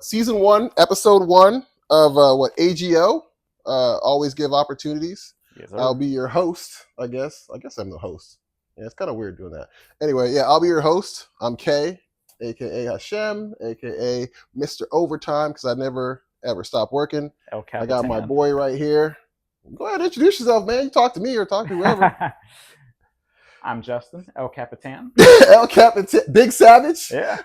Season 1, episode 1 of A.G.O. Always give opportunities. Yes, sir. I'll be your host, I guess. I guess I'm the host. Yeah, it's kind of weird doing that. Anyway, yeah, I'll be your host. I'm Kay, a.k.a. Hashem, a.k.a. Mr. Overtime, because I never, ever stop working. El Capitan. I got my boy right here. Go ahead, introduce yourself, man. You talk to me or talk to whoever. I'm Justin, El Capitan. El Capitan, Big Savage? Yeah.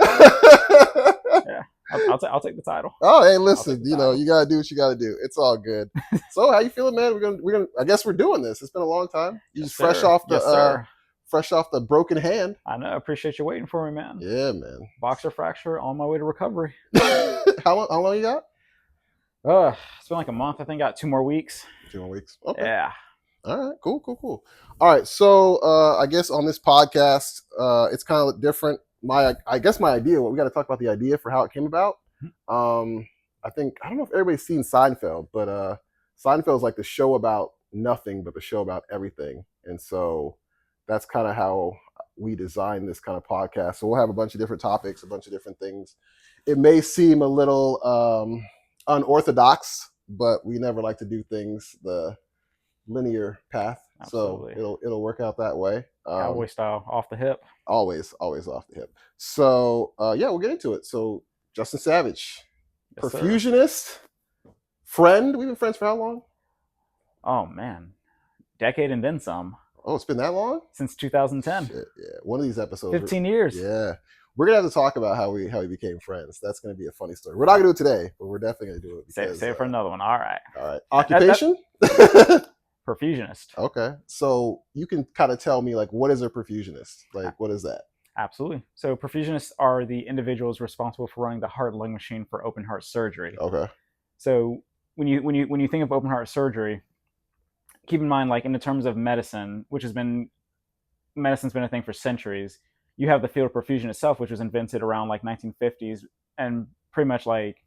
Yeah. I'll take the title. Oh, hey, listen, you know, you gotta do what you gotta do. It's all good. So, how you feeling, man? We're gonna. I guess we're doing this. It's been a long time. You just fresh off the broken hand. I know. Appreciate you waiting for me, man. Yeah, man. Boxer fracture on my way to recovery. How long you got? It's been like a month. I think got 2 more weeks. 2 more weeks. Okay. Yeah. All right. Cool. All right. So, I guess on this podcast, it's kind of different. I guess my idea. We got to talk about the idea for how it came about. I don't know if everybody's seen Seinfeld, but Seinfeld is like the show about nothing, but the show about everything. And so that's kind of how we designed this kind of podcast. So we'll have a bunch of different topics, a bunch of different things. It may seem a little unorthodox, but we never like to do things the linear path. Absolutely. So it'll work out that way. Cowboy style, off the hip. Always off the hip. So yeah, we'll get into it. So Justin Savage, Yes, perfusionist, friend. We've been friends for how long? Oh man, decade and then some. Oh, it's been that long? Since 2010. Shit, yeah, one of these episodes. 15 years. Yeah, we're gonna have to talk about how we became friends. That's gonna be a funny story. We're not gonna do it today, but we're definitely gonna do it. Because, Save it for another one. All right. Occupation? Perfusionist. Okay, so you can kind of tell me, like, what is a perfusionist? Like, what is that? Absolutely. So perfusionists are the individuals responsible for running the heart lung machine for open heart surgery. Okay. So when you think of open heart surgery, keep in mind, like in the terms of medicine, medicine's been a thing for centuries. You have the field of perfusion itself, which was invented around like 1950s, and pretty much like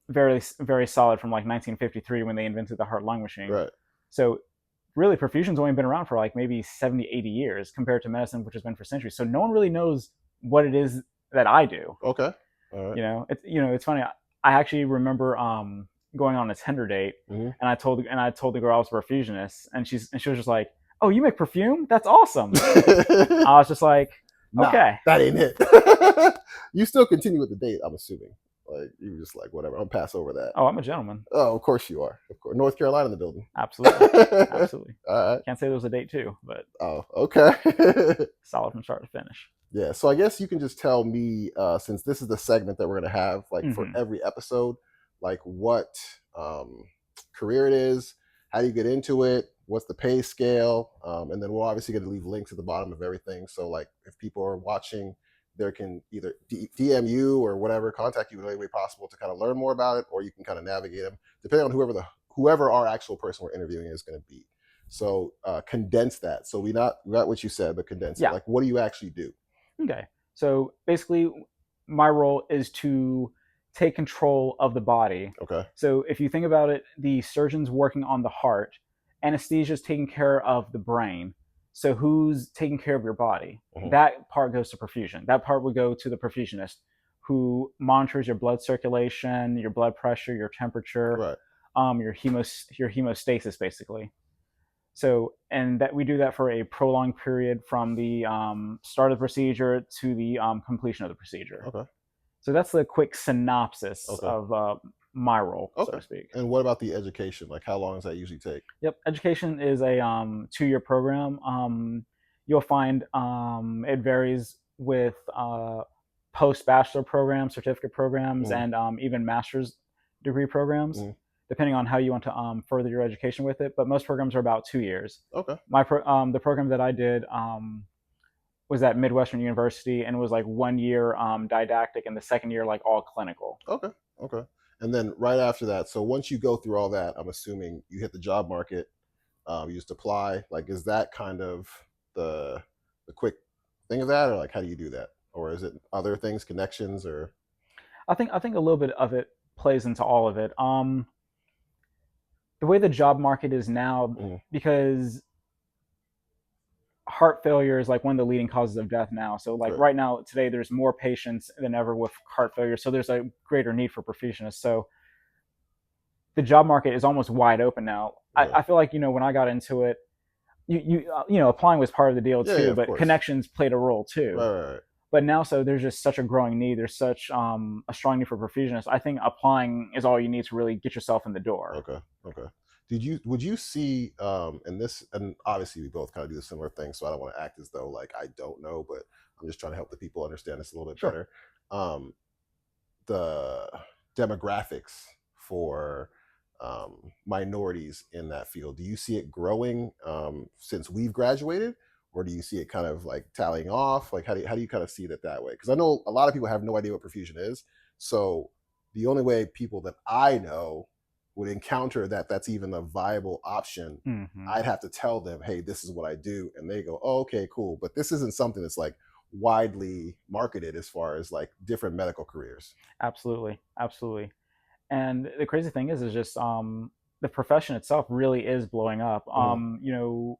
very, very solid from like 1953 when they invented the heart lung machine. Right. So really, perfusion's only been around for like maybe 70, 80 years compared to medicine, which has been for centuries. So no one really knows what it is that I do. Okay. All right. It's funny. I actually remember going on a Tinder date, and I told the girl I was a perfusionist, and she was just like, "Oh, you make perfume? That's awesome." I was just like, "Okay, that ain't it." You still continue with the date, I'm assuming. Like, you were just like, whatever, I'll pass over that. Oh, I'm a gentleman. Oh, of course you are. Of course. North Carolina in the building. Absolutely. Absolutely. All right. Can't say there was a date too, but oh, okay. Solid from start to finish. Yeah, so I guess you can just tell me, since this is the segment that we're going to have, like, for every episode, like, what career it is, how do you get into it, what's the pay scale, and then we're obviously going to leave links at the bottom of everything. So, like, if people are watching, they can either DM you or whatever, contact you in any way possible to kind of learn more about it, or you can kind of navigate them, depending on whoever our actual person we're interviewing is going to be. So condense that. So we got what you said, but condense it. Like, what do you actually do? Okay. So basically, my role is to take control of the body. Okay. So if you think about it, the surgeon's working on the heart, anesthesia is taking care of the brain. So who's taking care of your body? That part goes to perfusion. That part would go to the perfusionist, who monitors your blood circulation, your blood pressure, your temperature, right. your hemostasis, basically. So, and that we do that for a prolonged period from the start of the procedure to the completion of the procedure. Okay. So that's the quick synopsis of my role, so to speak. And what about the education? Like, how long does that usually take? Yep. Education is a 2-year program. You'll find it varies with post-bachelor programs, certificate programs, and even master's degree programs, depending on how you want to further your education with it. But most programs are about 2 years. Okay. The program that I did was at Midwestern University, and it was like 1 year didactic, and the second year like all clinical. Okay. And then right after that, so once you go through all that, I'm assuming you hit the job market, you just apply. Like, is that kind of the quick thing of that, or like, how do you do that? Or is it other things, connections, or? I think a little bit of it plays into all of it. The way the job market is now, because heart failure is like one of the leading causes of death now. So like Right. right now today, there's more patients than ever with heart failure. So there's a greater need for perfusionists. So the job market is almost wide open now. Right. I feel like, you know, when I got into it, you know, applying was part of the deal Yeah, too, of but course. connections played a role too. Right. But now, so there's just such a growing need. There's such a strong need for perfusionists. I think applying is all you need to really get yourself in the door. Okay. Would you see and obviously we both kind of do the similar thing, so I don't want to act as though like I don't know, but I'm just trying to help the people understand this a little bit Sure. better. The demographics for minorities in that field, do you see it growing since we've graduated, or do you see it kind of like tallying off? Like how do you kind of see that way? Because I know a lot of people have no idea what perfusion is, so the only way people that I know would encounter that's even a viable option, I'd have to tell them, hey, this is what I do, and they go, oh, okay, cool. But this isn't something that's like widely marketed as far as like different medical careers. Absolutely. And the crazy thing is just the profession itself really is blowing up. You know,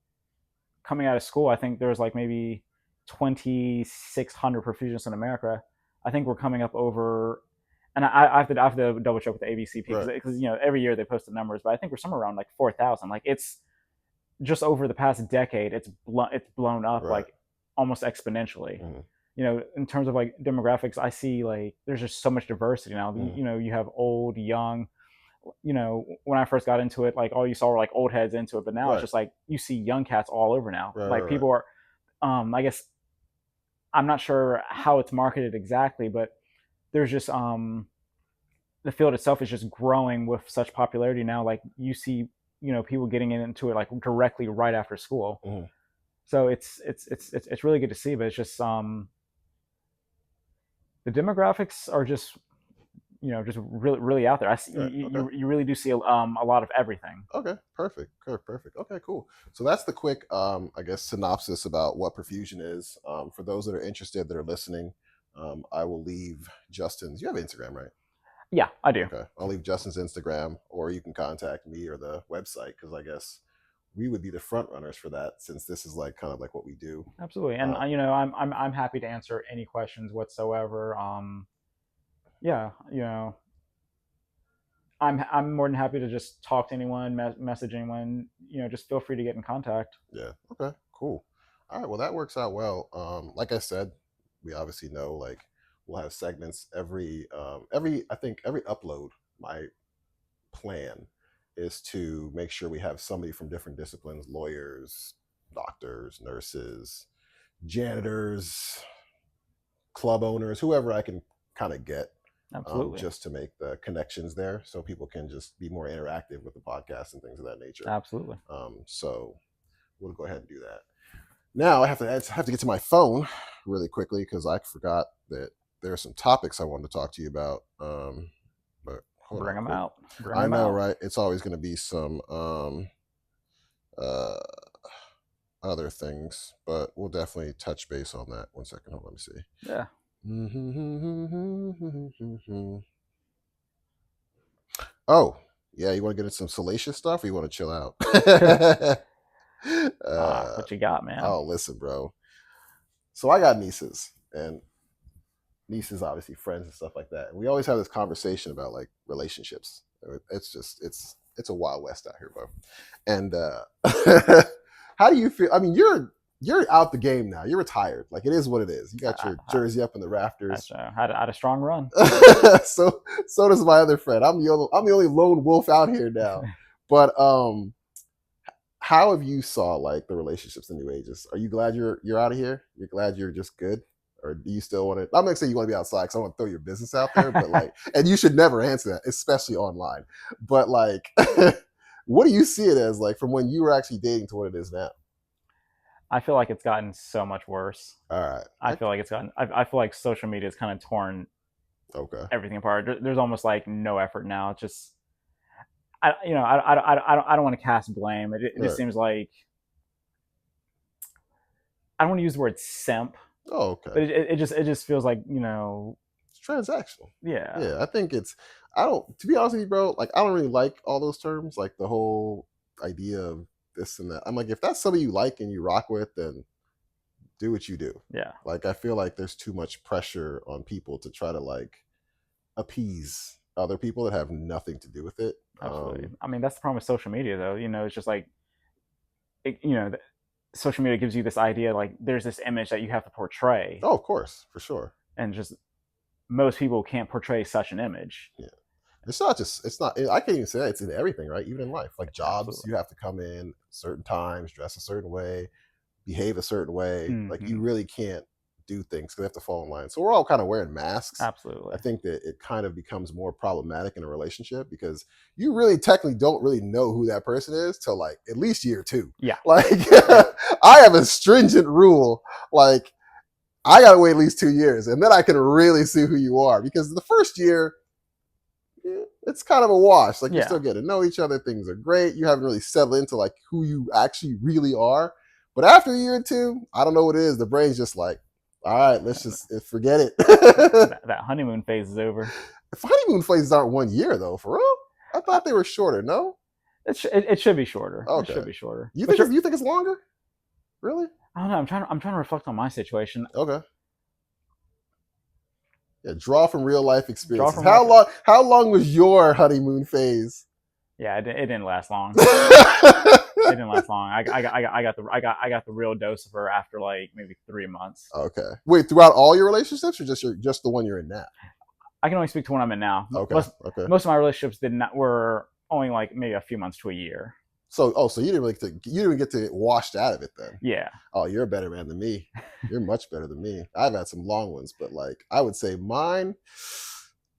coming out of school, I think there's like maybe 2,600 perfusionists in America. I think we're coming up over, and I have to double check with the ABCP because you know every year they post the numbers, but I think we're somewhere around like 4,000. Like it's just over the past decade, it's blown up like almost exponentially. You know, in terms of like demographics, I see like there's just so much diversity now. You know, you have old, young. You know, when I first got into it, like all you saw were like old heads into it, but now it's just like you see young cats all over now. Like people are, I guess, I'm not sure how it's marketed exactly, but there's just the field itself is just growing with such popularity now. Like you see, you know, people getting into it like directly right after school. So it's really good to see, but it's just the demographics are just, you know, just really out there. I see you really do see a lot of everything. Okay, perfect. Okay, cool. So that's the quick I guess synopsis about what perfusion is. For those that are interested, that are listening, I will leave Justin's. You have Instagram, right? Yeah, I do. Okay, I'll leave Justin's Instagram, or you can contact me or the website, because I guess we would be the front runners for that, since this is like kind of like what we do. Absolutely, and you know, I'm happy to answer any questions whatsoever. Yeah, you know, I'm more than happy to just talk to anyone, message anyone. You know, just feel free to get in contact. Yeah. Okay. Cool. All right. Well, that works out well. Like I said, we obviously know like we'll have segments every I think every upload. My plan is to make sure we have somebody from different disciplines: lawyers, doctors, nurses, janitors, club owners, whoever I can kind of get. Absolutely. Just to make the connections there, so people can just be more interactive with the podcast and things of that nature. Absolutely. So we'll go ahead and do that. Now I have to get to my phone really quickly, because I forgot that there are some topics I wanted to talk to you about. But bring them out. I know, right? It's always going to be some other things, but we'll definitely touch base on that. 1 second, hold on, let me see. Yeah. Oh, yeah, you want to get into some salacious stuff, or you want to chill out? What you got, man? Oh, listen, bro. So I got nieces, and nieces obviously friends and stuff like that. And we always have this conversation about like relationships. It's just it's a wild west out here, bro. And how do you feel? I mean, you're out the game now. You're retired. Like, it is what it is. You got your jersey up in the rafters. Had a strong run. So does my other friend. I'm the only lone wolf out here now. But how have you saw like the relationships in New Ages? Are you glad you're out of here? You're glad you're just good? Or do you still want to? I'm not saying you want to be outside, because I want to throw your business out there, but like, and you should never answer that, especially online. But like, what do you see it as, like, from when you were actually dating to what it is now? I feel like it's gotten so much worse. All right. I feel like it's gotten. I feel like social media has kind of torn everything apart. There's almost like no effort now. It's just, I don't want to cast blame. It just seems like, I don't want to use the word simp. Oh, okay. But it just feels like, you know, it's transactional. Yeah. Yeah, I think to be honest with you, bro, like, I don't really like all those terms, like the whole idea of this and that. I'm like, if that's somebody you like and you rock with, then do what you do. Yeah. Like, I feel like there's too much pressure on people to try to like appease other people that have nothing to do with it. Absolutely. I mean, that's the problem with social media, though. It's just like, social media gives you this idea like there's this image that you have to portray, Oh, of course, for sure. and just most people can't portray such an image. Yeah. It's not, I can't even say that. It's in everything, right? Even in life. Like jobs, Absolutely. you have to come in certain times, dress a certain way, behave a certain way. Like, you Mhm. really can't do things because they have to fall in line. So we're all kind of wearing masks. Absolutely. I think that it kind of becomes more problematic in a relationship because you really technically don't really know who that person is till like at least year 2. Yeah. Like, I have a stringent rule. Like, I got to wait at least 2 years and then I can really see who you are, because the first year, it's kind of a wash. Like, you still get to know each other. Things are great. You haven't really settled into like who you actually really are. But after a year or 2, I don't know what it is. The brain's just like, all right, let's just forget it. that honeymoon phase is over. If honeymoon phases aren't 1 year though, for real? I thought they were shorter. No, It should be shorter. okay. It should be shorter. You think it's longer? Really? I don't know. I'm trying to reflect on my situation. Okay. Yeah, draw from real life experiences. From How long was your honeymoon phase? Yeah, it didn't last long. It didn't last long. I got the real dose of her after like maybe 3 months. Okay. Wait, throughout all your relationships, or just the one you're in now? I can only speak to one I'm in now. Okay. Most of my relationships were only like maybe a few months to a year. So you didn't get to get washed out of it then? Yeah. Oh, you're a better man than me. You're much better than me. I've had some long ones, but like, I would say mine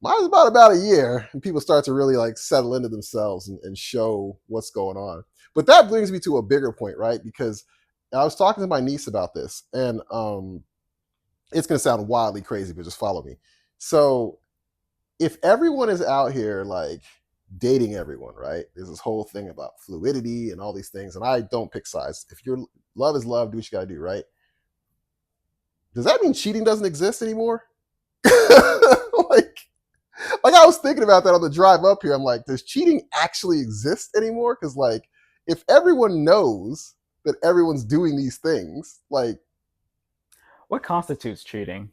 was about a year, and people start to really like settle into themselves and show what's going on. But that brings me to a bigger point, right? Because I was talking to my niece about this, and it's going to sound wildly crazy, but just follow me. So if everyone is out here like dating everyone, right? There's this whole thing about fluidity and all these things, and I don't pick sides. If your love is love, do what you got to do, right? Does that mean cheating doesn't exist anymore? like I was thinking about that on the drive up here. I'm like, does cheating actually exist anymore? Because like, if everyone knows that everyone's doing these things, like, what constitutes cheating?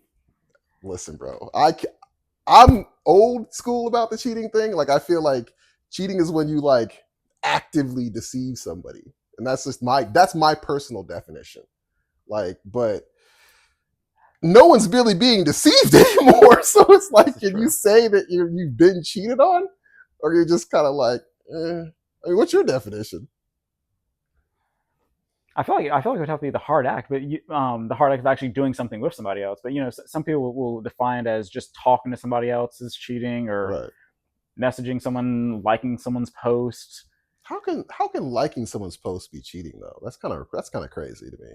Listen, bro, I'm old school about the cheating thing. Like, I feel like cheating is when you like actively deceive somebody, and that's my personal definition. Like, but no one's really being deceived anymore. So it's like, can you say that you've been cheated on, or you're just kind of like, I mean, what's your definition? I feel like it would have to be the hard act, but the hard act of actually doing something with somebody else. But some people will define it as just talking to somebody else is cheating, or messaging someone, liking someone's post. How can liking someone's post be cheating though? That's kind of crazy to me.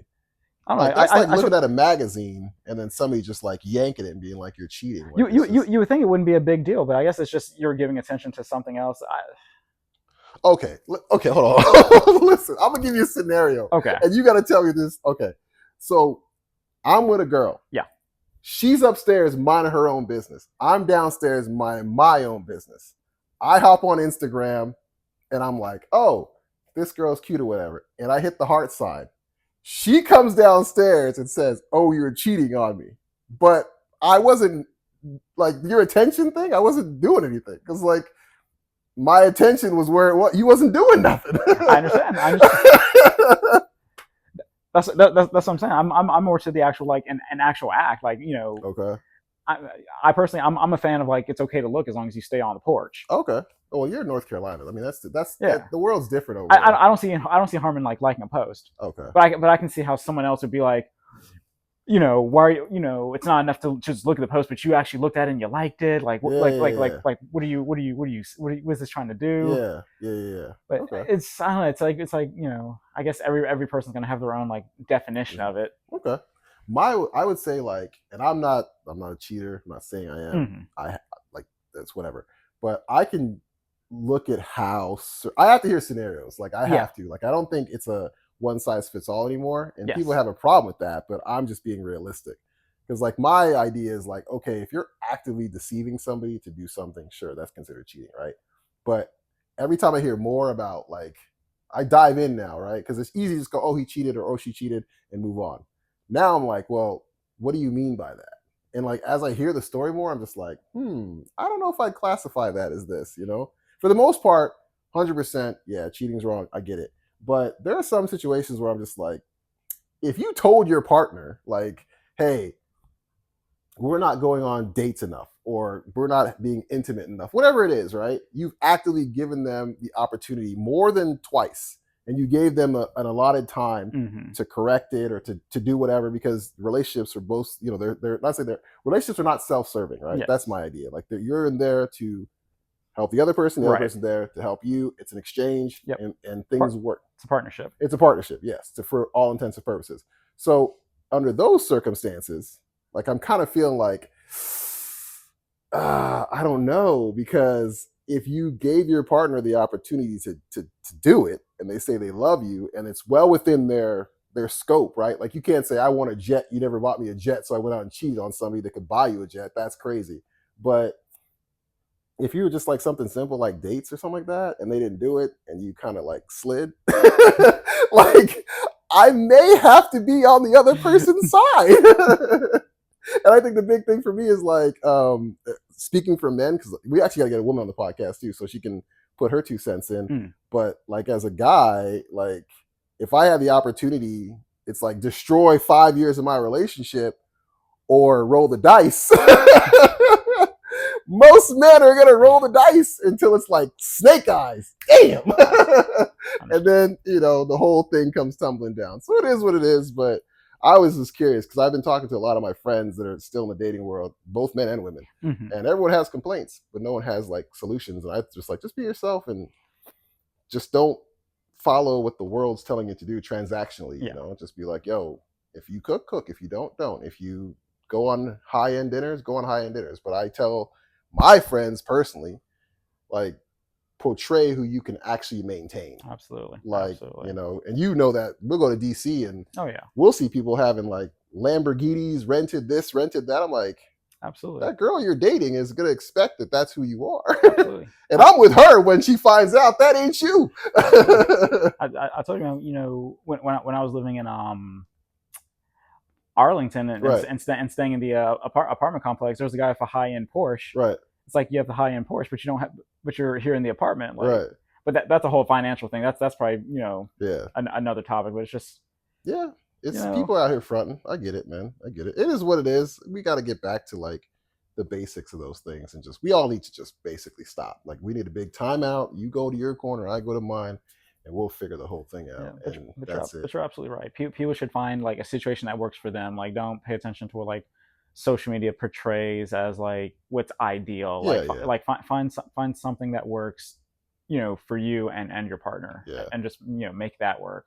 I don't know. That's like looking at a magazine and then somebody just like yanking it and being like, you're cheating. Like, you would think it wouldn't be a big deal, but I guess it's just you're giving attention to something else. Okay, hold on. Listen, I'm gonna give you a scenario. Okay. And you gotta tell me this. Okay. So I'm with a girl. Yeah. She's upstairs minding her own business. I'm downstairs minding my own business. I hop on Instagram and I'm like, oh, this girl's cute or whatever. And I hit the heart sign. She comes downstairs and says, oh, you're cheating on me. But I wasn't, like, your attention thing, I wasn't doing anything. Because, like, my attention was where it was. You wasn't doing nothing. I understand. That's what I'm saying. I'm more to the actual, like, an actual act. Like, Okay. I personally, I'm a fan of, like, it's okay to look as long as you stay on the porch. Okay. Well, you're in North Carolina. I mean, that's yeah. The world's different over there. I don't see harm in like liking a post. Okay. But I can see how someone else would be like, why are you, it's not enough to just look at the post, but you actually looked at it and you liked it. Like, what is this trying to do? Yeah. But okay. It's, I don't know. It's like, I guess every person's going to have their own like definition of it. Okay. I would say, like, and I'm not a cheater. I'm not saying I am. Mm-hmm. I like, that's whatever. But I can look at how I have to hear scenarios. Like, I have to. Like, I don't think it's a one size fits all anymore. And people have a problem with that, but I'm just being realistic. Because, like, my idea is like, okay, if you're actively deceiving somebody to do something, sure, that's considered cheating, right? But every time I hear more about, like, I dive in now, right? Because it's easy to just go, oh, he cheated or oh, she cheated, and move on. Now I'm like, well, what do you mean by that? And like, as I hear the story more, I'm just like, I don't know if I'd classify that as this, For the most part, 100%, yeah, cheating's wrong. I get it. But there are some situations where I'm just like, if you told your partner, like, hey, we're not going on dates enough, or we're not being intimate enough, whatever it is, right? You've actively given them the opportunity more than twice, and you gave them an allotted time to correct it or to do whatever, because relationships are both, they're not saying relationships are not self-serving, right? Yes. That's my idea. Like, you're in there to help the other person, the other person's there to help you. It's an exchange, and things work. It's a partnership. It's a partnership, yes, for all intents and purposes. So under those circumstances, like, I'm kind of feeling like, I don't know, because if you gave your partner the opportunity to do it, and they say they love you, and it's well within their scope, right? Like, you can't say, I want a jet, you never bought me a jet, so I went out and cheated on somebody that could buy you a jet. That's crazy. But if you were just like something simple like dates or something like that, and they didn't do it, and you kind of like slid, like, I may have to be on the other person's side. And I think the big thing for me is like, speaking for men, because we actually got to get a woman on the podcast too, so she can put her 2 cents in. But like, as a guy, like, if I had the opportunity, it's like, destroy 5 years of my relationship or roll the dice. Most men are gonna roll the dice until it's like snake eyes. Damn. And then, the whole thing comes tumbling down. So it is what it is. But I was just curious, because I've been talking to a lot of my friends that are still in the dating world, both men and women, and everyone has complaints, but no one has like solutions. And I just be yourself, and just don't follow what the world's telling you to do transactionally. Just be like, yo, if you cook, if you don't. If you go on high-end dinners, go on high-end dinners. But I tell my friends personally, like, portray who you can actually maintain. Absolutely. Like, absolutely. And that we'll go to DC, and yeah, we'll see people having like Lamborghinis, rented this, rented that. I'm like, absolutely, that girl you're dating is going to expect that that's who you are. Absolutely. And I'm with her when she finds out that ain't you. I told you, when I was living in Arlington and staying in the apartment complex, there's a guy with a high-end Porsche. Right. It's like, you have the high-end Porsche, but you don't have, but you're here in the apartment. Like, right. But that's a whole financial thing. That's probably, another topic, but it's just, it's people out here fronting. I get it, man. I get it. It is what it is. We got to get back to like the basics of those things, and we all need to just basically stop. Like, we need a big timeout. You go to your corner, I go to mine, and we'll figure the whole thing out. But you're absolutely right. People should find like a situation that works for them. Like, don't pay attention to what like social media portrays as like what's ideal. Find something that works, for you and your partner, and just make that work.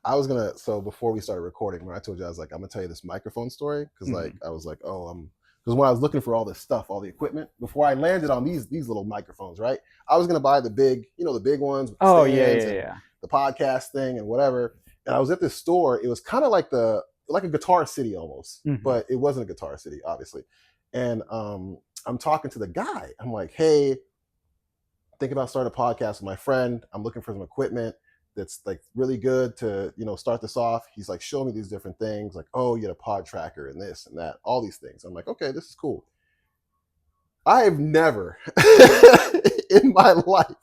I was gonna, so before we started recording, when I told you, I was like, I'm gonna tell you this microphone story, because like, I was like, because when I was looking for all this stuff, all the equipment, before I landed on these little microphones, right, I was gonna buy the big, the big ones with the the podcast thing and whatever. And I was at this store. It was kind of like a Guitar City almost, but it wasn't a Guitar City, obviously. And I'm talking to the guy. I'm like, hey, thinking about starting a podcast with my friend. I'm looking for some equipment that's like really good to, start this off. He's like, show me these different things. Like, oh, you get a pod tracker and this and that, all these things. I'm like, okay, this is cool. I have never in my life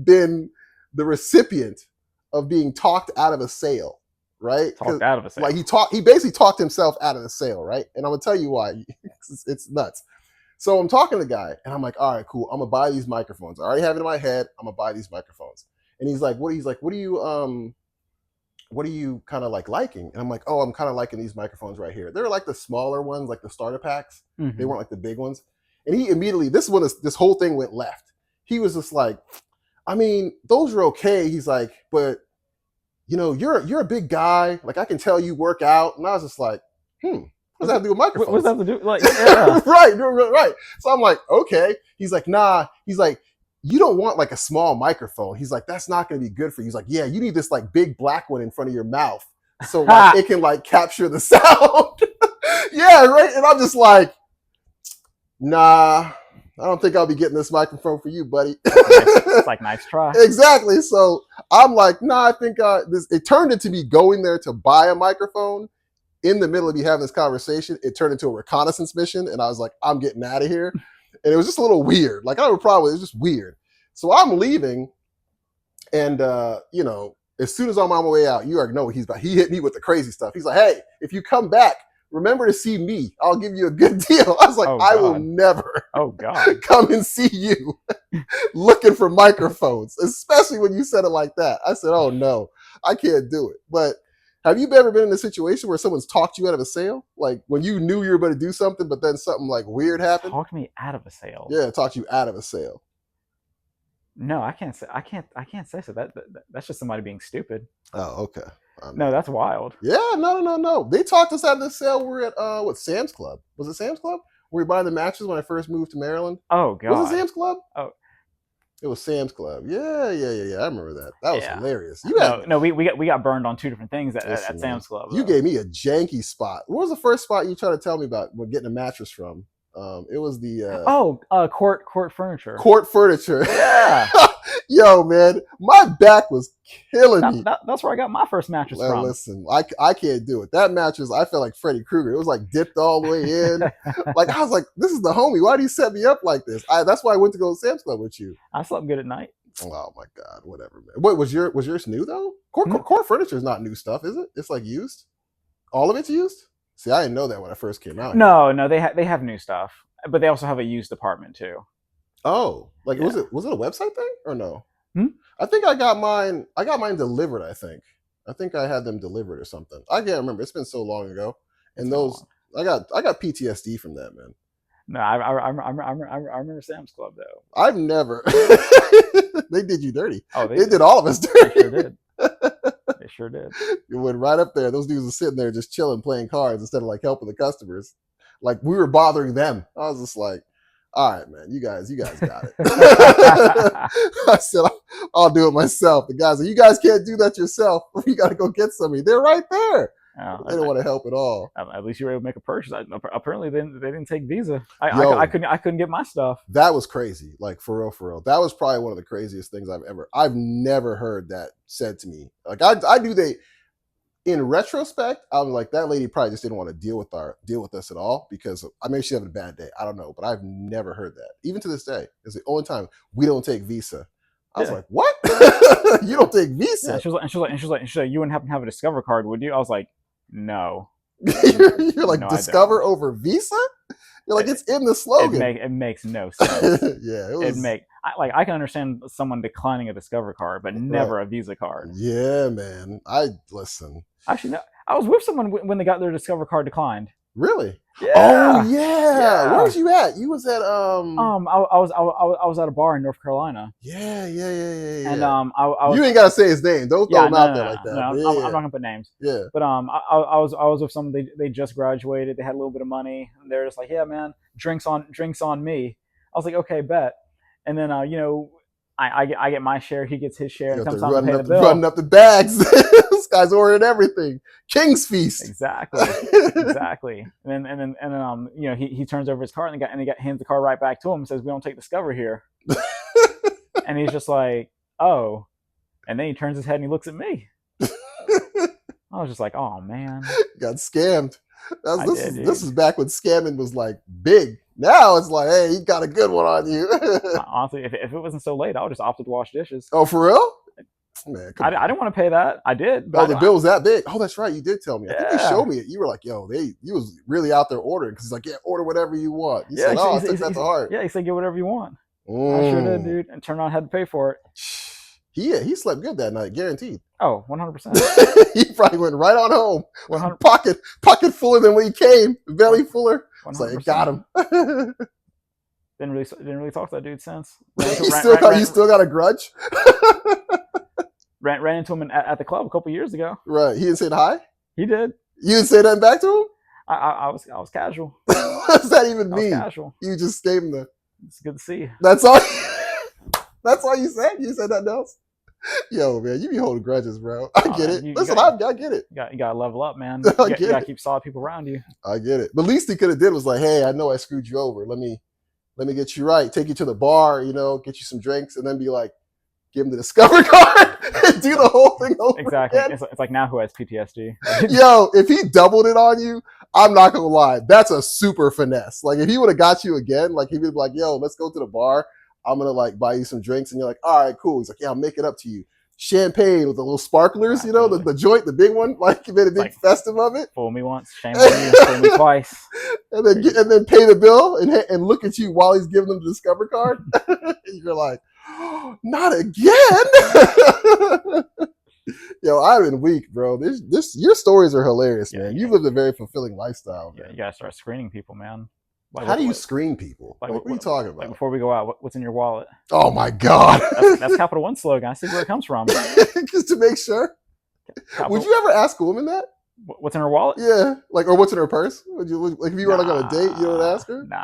been the recipient of being talked out of a sale. Right? Talked out of a sale. Like, he basically talked himself out of the sale, right? And I'm gonna tell you why. It's nuts. So I'm talking to the guy, and I'm like, all right, cool. I'm gonna buy these microphones. I already have it in my head. I'm gonna buy these microphones. And he's like, what are you kind of like liking? And I'm like, oh, I'm kind of liking these microphones right here. They're like the smaller ones, like the starter packs. They weren't like the big ones. And he immediately, this whole thing went left. He was just like, I mean, those are okay. He's like, but you're a big guy. Like, I can tell you work out. And I was just like, what does that have to do with microphones? What does that have to do? Like, yeah. Right. So I'm like, okay. He's like, nah. He's like, you don't want like a small microphone. He's like, that's not going to be good for you. He's like, yeah, you need this like big black one in front of your mouth, so like it can like capture the sound. Yeah, right. And I'm just like, nah, I don't think I'll be getting this microphone for you, buddy. It's like, nice try. Exactly. So I'm like, nah, I think it turned into me going there to buy a microphone in the middle of me having this conversation, it turned into a reconnaissance mission, and I was like, I'm getting out of here. And it was just a little weird. Like, I don't have a problem with it. It was just weird. So I'm leaving, and, you know, as soon as I'm on my way out, you already know what he's about. He hit me with the crazy stuff. He's like, hey, if you come back, remember to see me. I'll give you a good deal. I was like, I will never come and see you looking for microphones, especially when you said it like that. I said, oh, no, I can't do it. But have you ever been in a situation where someone's talked you out of a sale? Like when you knew you were going to do something, but then something like weird happened? Talked me out of a sale? Yeah, talked you out of a sale. No, I can't say so. That's just somebody being stupid. Oh, okay. No, that's wild. Yeah, no. They talked us out of the sale. We're at Sam's Club. Was it Sam's Club? Were we buying the mattresses when I first moved to Maryland? Oh God. Was it Sam's Club? Oh. It was Sam's Club. Yeah. I remember that. That was hilarious. We got burned on two different things at Sam's Club. You gave me a janky spot. What was the first spot you tried to tell me about when getting a mattress from? It was the Court Furniture. Court Furniture. Yeah. Yo, man, my back was killing me. That's where I got my first mattress from. Listen, I can't do it. That mattress, I felt like Freddy Krueger. It was like dipped all the way in. Like I was like, this is the homie. Why do you set me up like this? That's why I went to go to Sam's Club with you. I slept good at night. Oh my God, whatever, man. What was yours new though? Court Furniture is not new stuff, is it? It's like used. All of it's used. See, I didn't know that when I first came out. No, they have new stuff, but they also have a used department too. Oh, like was it a website thing or no? I think I got mine delivered. I think I had them delivered or something. I can't remember. It's been so long ago. And I got PTSD from that, man. No, I remember Sam's Club though. I've never. They did you dirty. Oh, they did all of us dirty. They sure did. They sure did. You went right up there. Those dudes were sitting there just chilling, playing cards instead of like helping the customers. Like we were bothering them. I was just like, all right, man, you guys got it. I said, I'll do it myself. The guys said, you guys can't do that yourself. You got to go get somebody. They're right there. They don't want to help at all. At least you were able to make a purchase. Apparently, they didn't take Visa. I couldn't get my stuff. That was crazy. Like for real. That was probably one of the craziest things I've never heard that said to me. Like I knew in retrospect, I was like, that lady probably just didn't want to deal with us at all because maybe she's having a bad day. I don't know, but I've never heard that. Even to this day, it's the only time we don't take Visa. I was like, what? You don't take Visa? Yeah, she was like, you wouldn't happen to have a Discover card, would you? I was like, no. You're like, no, Discover over Visa? You're like, it's in the slogan. It makes no sense. Yeah, I can understand someone declining a Discover card, but never a Visa card. Yeah, man. Listen. Actually, no. I was with someone when they got their Discover card declined. Really? Yeah. Oh yeah. Where was you at? You was at I was at a bar in North Carolina. Yeah. And you ain't gotta say his name. Don't throw him out there like that. No, I'm not gonna put names. Yeah. But I was with someone. They just graduated. They had a little bit of money. And they're just like, yeah, man, drinks on me. I was like, okay, bet. And then I get my share. He gets his share. And comes time to pay the bill. Running up the bags. This guy's ordering everything. King's feast. Exactly. And then he turns over his card and he hands the card right back to him and says, we don't take Discover here. And he's just like, oh. And then he turns his head and he looks at me. I was just like, oh man. Got scammed. This is back when scamming was like big. Now it's like, hey, he got a good one on you. Honestly, if it wasn't so late, I would just opted to wash dishes. Oh, for real? Man, I didn't want to pay that. I did. But the bill was that big. Oh, that's right. You did tell me. I think you showed me it. You were like, yo, you was really out there ordering because he's like, yeah, order whatever you want. You said, I took that to heart. Yeah, he said, get whatever you want. I sure did, dude. And turned around, had to pay for it. He slept good that night, guaranteed. Oh, 100%. He probably went right on home. 100%. Pocket fuller than when he came. Belly fuller. 100%. It's like, got him. Didn't really talk to that dude since. You still got a grudge? Ran into him at the club a couple years ago. Right. He didn't say hi? He did. You didn't say nothing back to him? I was casual. What does that even mean? Casual. You just gave him the... It's good to see you. That's all you said? You said nothing else? Yo, man, you be holding grudges, bro. I get it. Listen, I get it. You gotta level up, man. You gotta keep solid people around you. I get it. The least he could have did was like, hey, I know I screwed you over. Let me get you right. Take you to the bar, get you some drinks, and then be like, give him the Discover card, and do the whole thing over Exactly. again. It's like now who has PTSD? Yo, if he doubled it on you, I'm not gonna lie, that's a super finesse. Like if he would have got you again, like he'd be like, yo, let's go to the bar. I'm gonna like buy you some drinks, and you're like, all right, cool. He's like, yeah, I'll make it up to you. Champagne with the little sparklers, you know, the joint, the big one, like you made a big festive of it. Fool me once, shame on you, fool me twice. And then pay the bill and look at you while he's giving them the Discover card. And you're like, oh, not again. Yo, I've been weak, bro. Your stories are hilarious, man. You've lived a very fulfilling lifestyle, man. Yeah, you gotta start screening people, man. Like, how do you screen people? Like, what are you talking about? Like before we go out, what's in your wallet? Oh my God. That's Capital One slogan. I see where it comes from. Just to make sure. Would you ever ask a woman that? What's in her wallet? Yeah, like, or what's in her purse? Would you, like, if you were like on a date, you would ask her? Nah.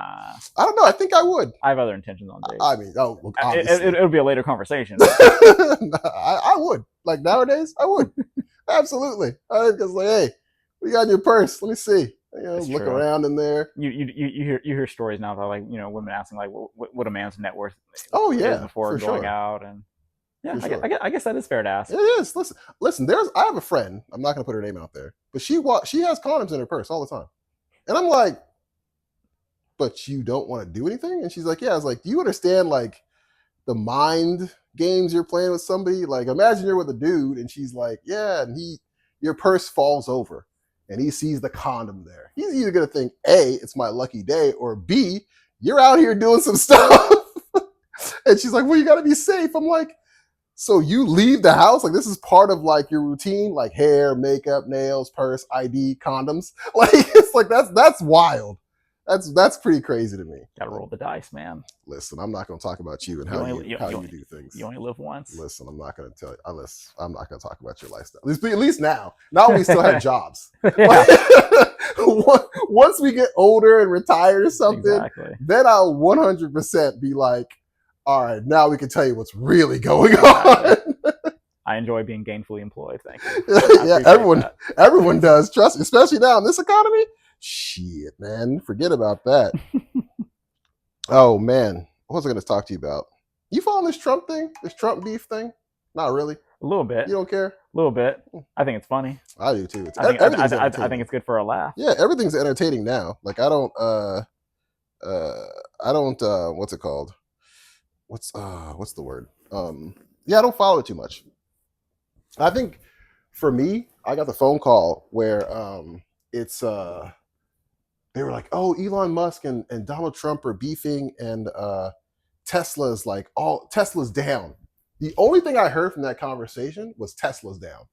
I don't know. I think I would. I have other intentions on dates. I mean, oh, look, obviously. It'll be a later conversation. I would. Like nowadays, I would. Absolutely. Because like, hey, what you got in your purse? Let me see. You know, look around in there. You hear stories now about, like, you know, women asking like what a man's net worth. Is before going out, and yeah, I guess that is fair to ask. It is. Listen. I have a friend. I'm not gonna put her name out there, but she has condoms in her purse all the time, and I'm like, but you don't want to do anything? And she's like, yeah. I was like, do you understand like the mind games you're playing with somebody? Like, imagine you're with a dude, and she's like, yeah, and your purse falls over. And he sees the condom there. He's either going to think, A, it's my lucky day, or B, you're out here doing some stuff. And she's like, well, you got to be safe. I'm like, so you leave the house? Like, this is part of like your routine, like hair, makeup, nails, purse, ID, condoms. Like, it's like, that's wild. That's pretty crazy to me. Gotta roll the dice, man. Listen, I'm not going to talk about you and how you do things. You only live once. Listen, I'm not going to tell you. I'm not going to talk about your lifestyle. At least now. Now we still have jobs. Once we get older and retire or something, then I'll 100% be like, all right, now we can tell you what's really going on. I enjoy being gainfully employed. Thank you. Yeah, everyone does. Trust me, especially now in this economy. Shit, man. Forget about that. Oh, man. What was I going to talk to you about? You following this Trump thing? This Trump beef thing? Not really. A little bit. You don't care? A little bit. I think it's funny. I do too. I think it's good for a laugh. Yeah, everything's entertaining now. Like, I don't, what's it called? What's the word? Yeah, I don't follow it too much. I think for me, I got the phone call where it's they were like, oh, Elon Musk and Donald Trump are beefing, and Tesla's down. The only thing I heard from that conversation was Tesla's down.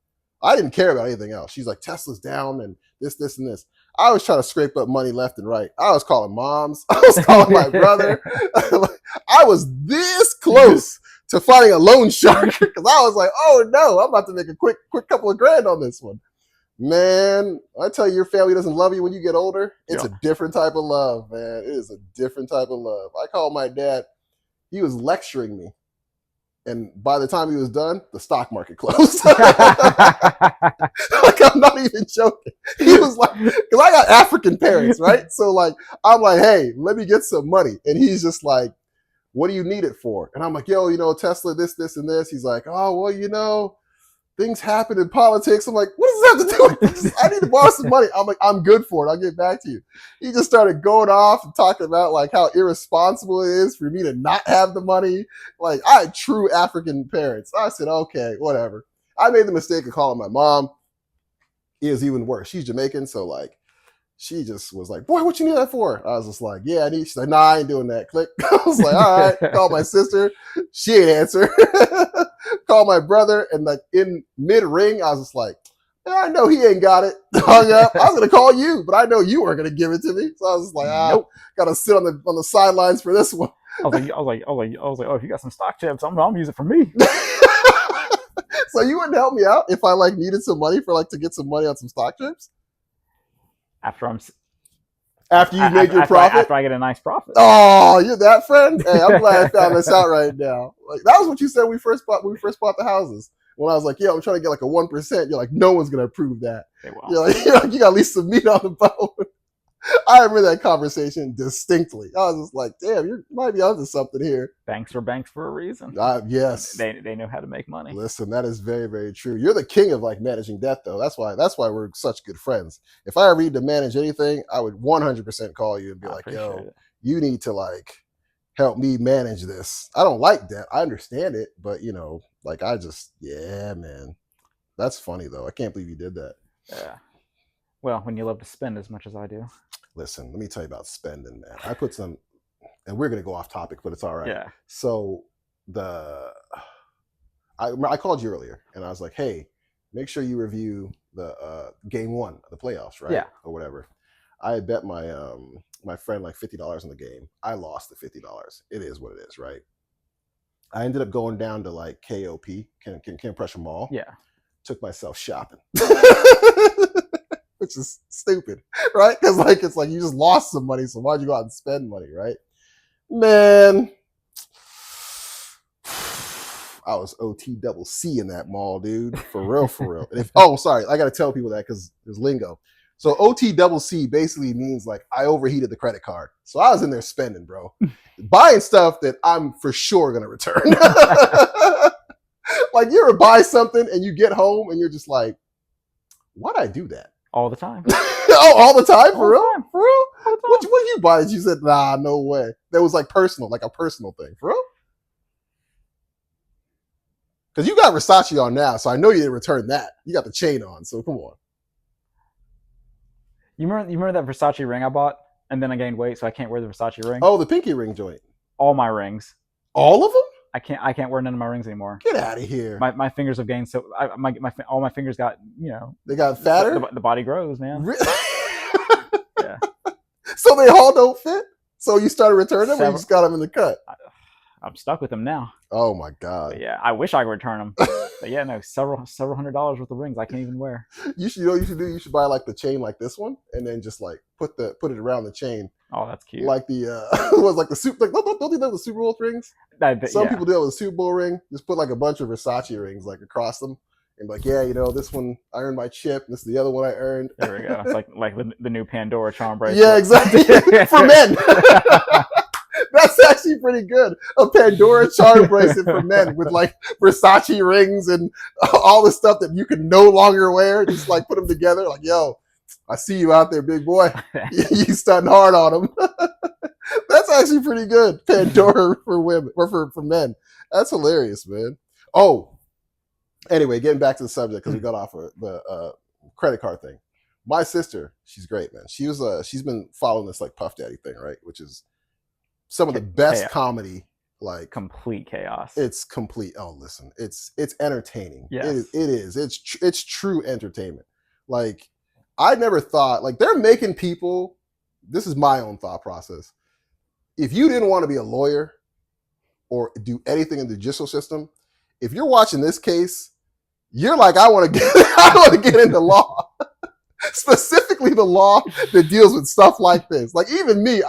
I didn't care about anything else. She's like, Tesla's down and this, and this. I was trying to scrape up money left and right. I was calling moms. I was calling my brother. I was this close to finding a loan shark because I was like, oh no, I'm about to make a quick couple of grand on this one. Man, I tell you, your family doesn't love you when you get older. It's a different type of love, man. It is a different type of love. I called my dad. He was lecturing me. And by the time he was done, the stock market closed. Like, I'm not even joking. He was like, because I got African parents, right? So like, I'm like, hey, let me get some money. And he's just like, what do you need it for? And I'm like, yo, Tesla, this, and this. He's like, oh, well, things happen in politics. I'm like, what does this have to do with this? I need to borrow some money. I'm like, I'm good for it. I'll get back to you. He just started going off and talking about like how irresponsible it is for me to not have the money. Like, I had true African parents. I said, okay, whatever. I made the mistake of calling my mom. It was even worse. She's Jamaican, so like, she just was like, boy, what you need that for? I was just like, yeah, I need. She's like, nah, I ain't doing that. Click. I was like, all right. Call my sister. She ain't answer. Call my brother. And like in mid-ring, I was just like, yeah, I know he ain't got it. Hung up. I was going to call you, but I know you weren't going to give it to me. So I was just like, nope. Got to sit on the sidelines for this one. I was like, oh, if you got some stock chips, I'm going to use it for me. So you wouldn't help me out if I like needed some money for like to get some money on some stock chips? After you made your profit? After I get a nice profit. Oh, you're that friend? Hey, I'm glad I found this out right now. Like, that was what you said when we first bought the houses. When I was like, yeah, I'm trying to get like a 1%. You're like, no one's going to approve that. You're like, you got at least some meat on the bone. I remember that conversation distinctly. I was just like, damn, you might be onto something here. Banks are banks for a reason. Yes. They know how to make money. Listen, that is very, very true. You're the king of like managing debt, though. That's why we're such good friends. If I ever need to manage anything, I would 100% call you and be like, yo, you need to like help me manage this. I don't like debt. I understand it, but you know, like yeah, man. That's funny though. I can't believe you did that. Yeah. Well, when you love to spend as much as I do. Listen, let me tell you about spending, man. I put some, and we're gonna go off topic, but it's all right. Yeah. So I called you earlier, and I was like, hey, make sure you review the game one of the playoffs, right? Yeah. Or whatever. I had bet my my friend like $50 on the game. I lost the $50. It is what it is, right? I ended up going down to like KOP, King Prussia Mall. Yeah. Took myself shopping. Which is stupid, right? Because like it's like you just lost some money, so why'd you go out and spend money, right? Man, I was OT double C in that mall, dude. For real, for real. And sorry, I gotta tell people that because there's lingo. So OT double C basically means like I overheated the credit card. So I was in there spending, bro. Buying stuff that I'm for sure gonna return. Like you ever buy something and you get home and you're just like, why'd I do that? All the time. Oh, all the time? For real? Time. For real? What did you buy that you said, nah, no way? That was like personal, like a personal thing. For real? Because you got Versace on now, so I know you didn't return that. You got the chain on, so come on. You remember that Versace ring I bought? And then I gained weight, so I can't wear the Versace ring? Oh, the pinky ring joint. All my rings. All of them? I can't wear none of my rings anymore. Get out of here. My fingers have gained so all my fingers got, they got fatter. The body grows, man. Yeah. So they all don't fit. So you started returning them, or you just got them in the cut? I'm stuck with them now. Oh my god. But yeah, I wish I could return them. But yeah, no, several $100s worth of rings I can't even wear. You should, you should do. You should buy like the chain like this one, and then just like put it around the chain. Oh, that's cute. Like the was like the super. Like don't you know the Super Bowl rings? Some people do it with a Super Bowl ring. Just put like a bunch of Versace rings like across them, and like this one I earned my chip. This is the other one I earned. There we go. It's like the new Pandora charm bracelet. Yeah, exactly. For men. That's actually pretty good. A Pandora charm bracelet for men with like Versace rings and all the stuff that you can no longer wear. Just like put them together. Like, yo, I see you out there, big boy. You stunting hard on them. That's actually pretty good. Pandora for women or for men. That's hilarious, man. Oh, anyway, getting back to the subject because we got off of the credit card thing. My sister, she's great, man. She's been following this like Puff Daddy thing, right? Which is some of the best comedy, like complete chaos. It's complete. Oh, listen, it's entertaining. Yes. It is. It's true entertainment. Like I never thought like they're making people. This is my own thought process. If you didn't want to be a lawyer or do anything in the judicial system, if you're watching this case, you're like, I want to get into law. Specifically the law that deals with stuff like this. Like even me,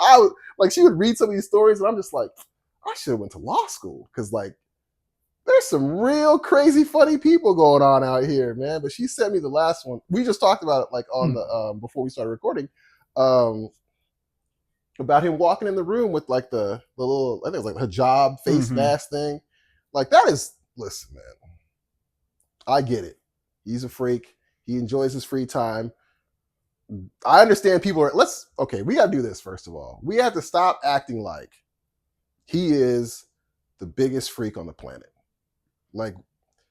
she would read some of these stories and I'm just like, I should have went to law school because like there's some real crazy funny people going on out here, man. But she sent me the last one. We just talked about it like on the before we started recording. About him walking in the room with like the little, I think it was like hijab face mask thing. Like that is, listen, man, I get it. He's a freak. He enjoys his free time. I understand people are, we got to do this first of all. We have to stop acting like he is the biggest freak on the planet. Like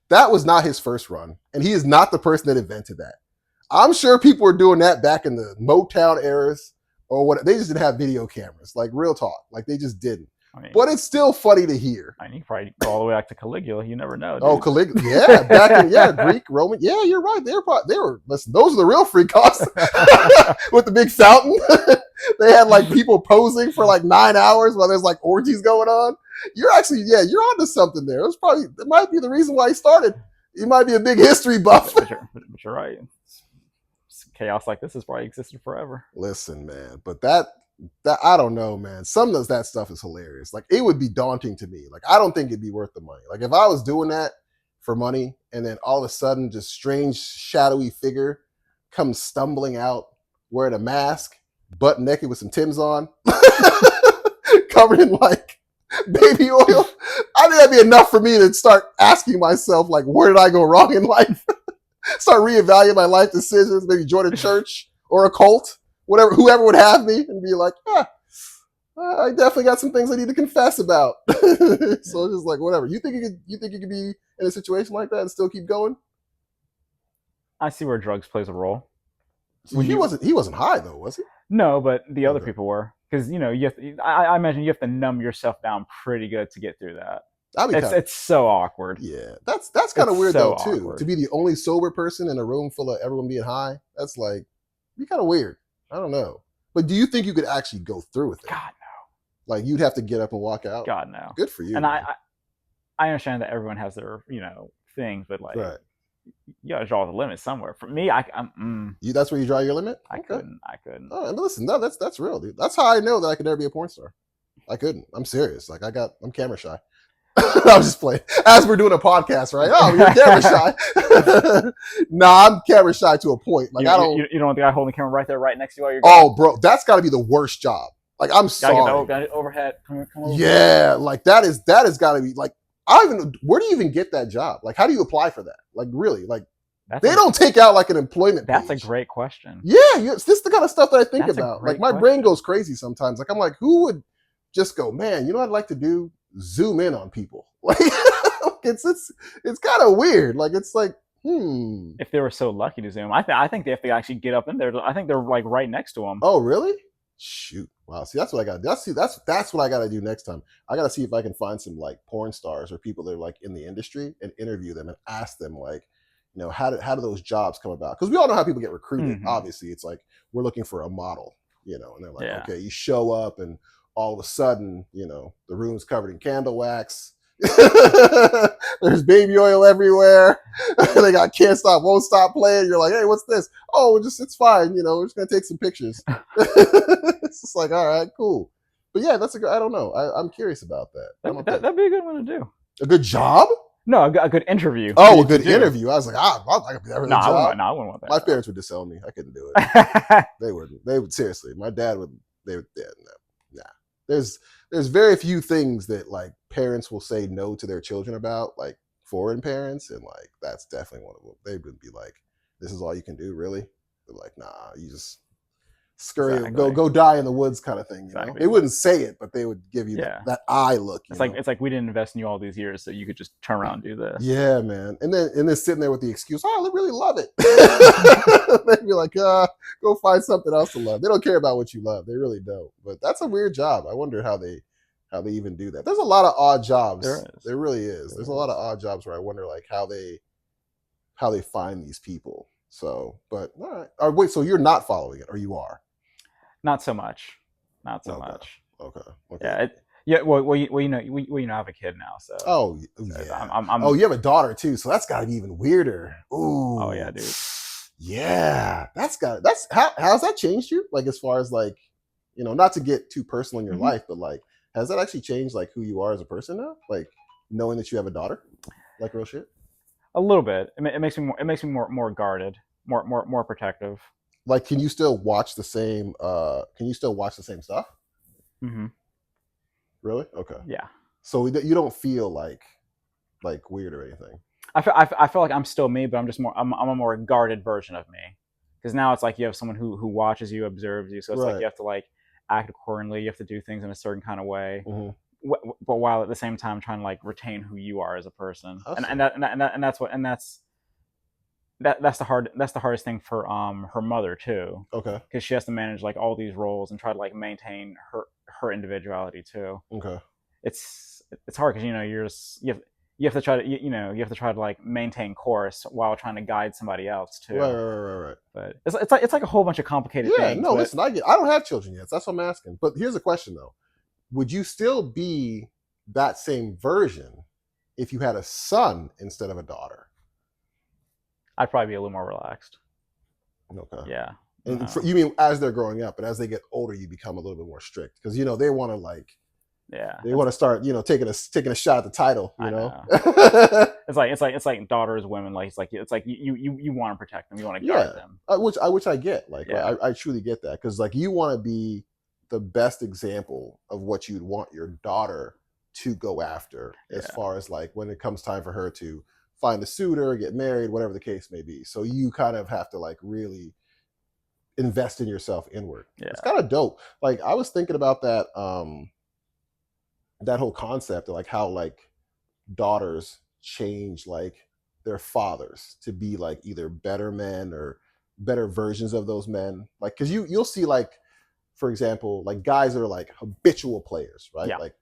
that was not his first run. And he is not the person that invented that. I'm sure people were doing that back in the Motown eras or what. They just didn't have video cameras, like real talk. Like they just didn't. I mean, but it's still funny to hear. I mean, you probably go all the way back to Caligula. You never know. Dude. Oh, Caligula. Yeah, back in Greek, Roman. Yeah, you're right. They were. Listen, those are the real freak offs with the big fountain. They had like people posing for like 9 hours while there's like orgies going on. You're actually, you're onto something there. It might be the reason why he started. He might be a big history buff. But you're right. Chaos like this has probably existed forever. Listen, man, but that I don't know, man. Some of that stuff is hilarious. Like it would be daunting to me. Like I don't think it'd be worth the money. Like if I was doing that for money and then all of a sudden just strange shadowy figure comes stumbling out wearing a mask butt naked with some Timbs on, covered in like baby oil. I think that'd be enough for me to start asking myself, like, where did I go wrong in life? Start reevaluating my life decisions, maybe join a church or a cult, whatever, whoever would have me, and be like, I definitely got some things I need to confess about. So it's just like, whatever. You think you could be in a situation like that and still keep going? I see where drugs plays a role. He wasn't high though, was he? No, but the other people were, because I imagine you have to numb yourself down pretty good to get through that. It's so awkward. Yeah, that's kind of weird though too. To be the only sober person in a room full of everyone being high, that's like, be kind of weird. I don't know. But do you think you could actually go through with it? God no. Like you'd have to get up and walk out. God no. Good for you. And I understand that everyone has their things, but like. Right. You gotta draw the limit somewhere. For me, that's where you draw your limit? I couldn't. Oh, and listen, no, that's real, dude. That's how I know that I could never be a porn star. I couldn't. I'm serious. Like I'm camera shy. I was just playing. As we're doing a podcast, right? Oh, you're camera shy. Nah, I'm camera shy to a point. Like you don't want the guy holding the camera right there, right next to you while you're going. Oh, bro, that's got to be the worst job. Like I'm sorry. Get the overhead. Come over. Yeah, like that has got to be like. Where do you even get that job? Like, how do you apply for that? Like, really? Like, they don't take out like an employment page. That's a great question. Yeah, this is the kind of stuff that I think about. Like, my brain goes crazy sometimes. Like, I'm like, who would just go, man, you know what I'd like to do? Zoom in on people. Like, it's kind of weird. Like, it's like, If they were so lucky to Zoom, I think they have to actually get up in there. I think they're like right next to them. Oh, really? Shoot. Wow. See, that's what I got to do. That's what I got to do next time. I got to see if I can find some like porn stars or people that are like in the industry and interview them and ask them like, how do those jobs come about? Because we all know how people get recruited. Mm-hmm. Obviously, it's like we're looking for a model, and they're like, okay, you show up and all of a sudden, the room's covered in candle wax. There's baby oil everywhere. They got Can't Stop, Won't Stop playing. You're like, hey, what's this? Oh, it's fine. We're just gonna take some pictures. It's just like, all right, cool. But yeah, I don't know. I'm curious about that. That'd be a good one to do. A good job? No, a good interview. Oh, a good interview. I was like, I wouldn't want that. My parents would disown me. I couldn't do it. They wouldn't. They would, seriously. My dad would. They would. Yeah, no, nah. There's very few things that like parents will say no to their children about, like foreign parents, and like that's definitely one of them. They would be like, "This is all you can do, really?" They're like, "Nah, you just scurry, go die in the woods," kind of thing. They wouldn't say it, but they would give you that eye look. It's like we didn't invest in you all these years, so you could just turn around and do this. Yeah, man. And then sitting there with the excuse, "Oh, I really love it." They'd be like, "Go find something else to love." They don't care about what you love. They really don't. But that's a weird job. I wonder how they even do that. There's a lot of odd jobs. There really is. There's a lot of odd jobs where I wonder like how they find these people. So, but all right. Wait, so you're not following it, or you are? Not so much. Okay. Yeah. Well, I have a kid now, so. Oh yeah. You have a daughter too, so that's got to be even weirder. Ooh. Oh yeah, dude. Yeah, how's that changed you? Like as far as like, not to get too personal in your life, but like, has that actually changed like who you are as a person now? Like knowing that you have a daughter, like real shit. A little bit. It makes me more guarded, more protective. Like, can you still watch the same? Stuff? Mm-hmm. Really? Okay. Yeah. So you don't feel like weird or anything. I feel like I'm still me, but I'm a more guarded version of me. Because now it's like you have someone who watches you, observes you, so it's like you have to like act accordingly. You have to do things in a certain kind of way, but while at the same time trying to like retain who you are as a person. And that's the hardest thing for her mother too. Okay. Because she has to manage like all these roles and try to like maintain her individuality too. Okay. It's hard because you have to try to like maintain course while trying to guide somebody else too. Right. But it's like a whole bunch of complicated things. Yeah, no, listen, I don't have children yet. So that's what I'm asking. But here's a question though: would you still be that same version if you had a son instead of a daughter? I'd probably be a little more relaxed. Okay. Yeah. And you mean as they're growing up, but as they get older, you become a little bit more strict because they want to like. Yeah. They want to start, taking a shot at the title. I know. It's like daughters, women. Like it's like you want to protect them. You want to guard them. Which I get. Like, Yeah. I truly get that, because like you want to be the best example of what you'd want your daughter to go after, as far as like when it comes time for her to find a suitor, get married, whatever the case may be. So you kind of have to like really invest in yourself inward. Yeah. It's kind of dope. Like I was thinking about that that whole concept of like how like daughters change like their fathers to be like either better men or better versions of those men. Like, because you'll see, like, for example, like guys that are like habitual players, right? Yeah. Like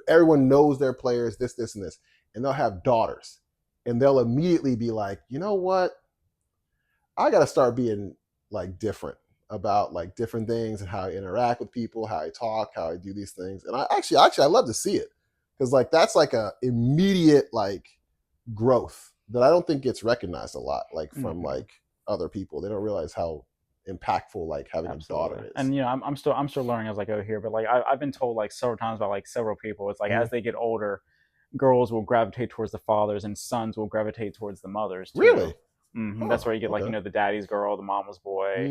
everyone knows their players, this, and this, and they'll have daughters, and they'll immediately be like, you know what, I got to start being like different about like different things and how I interact with people, how I talk, how I do these things. And I love to see it, because like that's like a immediate like growth that I don't think gets recognized a lot, like from like other people. They don't realize how impactful like having a daughter is. And I'm still learning as I go here, but like I've been told like several times by like several people, it's like as they get older, girls will gravitate towards the fathers and sons will gravitate towards the mothers too. Really? Oh, that's where you get like the daddy's girl, the mama's boy.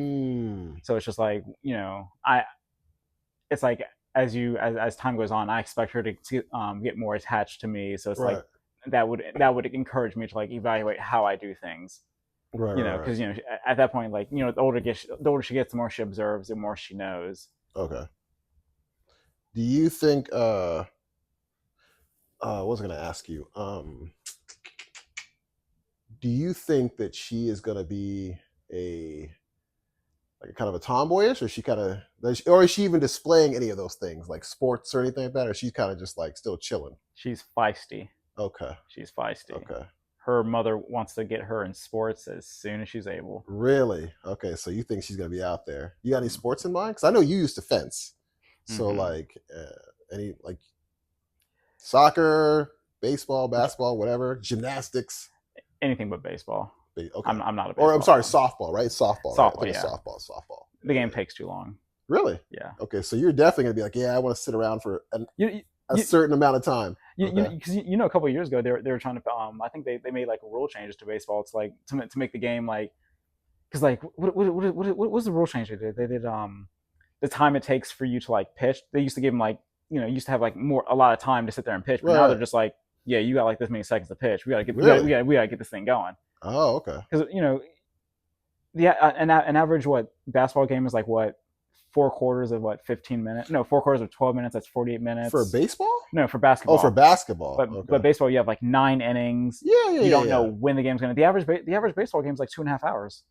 So it's just like it's like as time goes on, I expect her to get more attached to me. So it's like that would encourage me to like evaluate how I do things. Because at that point, like the older she gets, the more she observes, the more she knows. Okay. Do you think? What was I going to ask you? Do you think that she is going to be a kind of a tomboyish, or is she even displaying any of those things, like sports or anything like that, or she's kind of just like still chilling? She's feisty. Okay. She's feisty. Okay. Her mother wants to get her in sports as soon as she's able. Really? Okay, so you think she's going to be out there. You got any sports in mind? Because I know you used to fence. So like any like soccer, baseball, basketball, whatever, gymnastics? Anything but baseball. Okay. I'm not a baseball. Or I'm sorry, softball, right? Softball. Softball, right? yeah. Softball. The game takes too long. Really? Yeah. Okay, so you're definitely going to be like, yeah, I want to sit around for a certain amount of time. Because a couple of years ago they were trying to I think they made like rule changes to baseball. It's like to make the game like, because like what was the rule change they did? They did the time it takes for you to like pitch. They used to give them like used to have like a lot of time to sit there and pitch, but now they're just like, yeah, you got like this many seconds to pitch. We gotta get this thing going. Oh, okay. Because an average basketball game is like 4 quarters of 15 minutes? No, 4 quarters of 12 minutes. That's 48 minutes. For baseball? No, for basketball. Oh, for basketball. But baseball, you have like 9 innings. You don't know when the game's going to. The average baseball game is like 2.5 hours.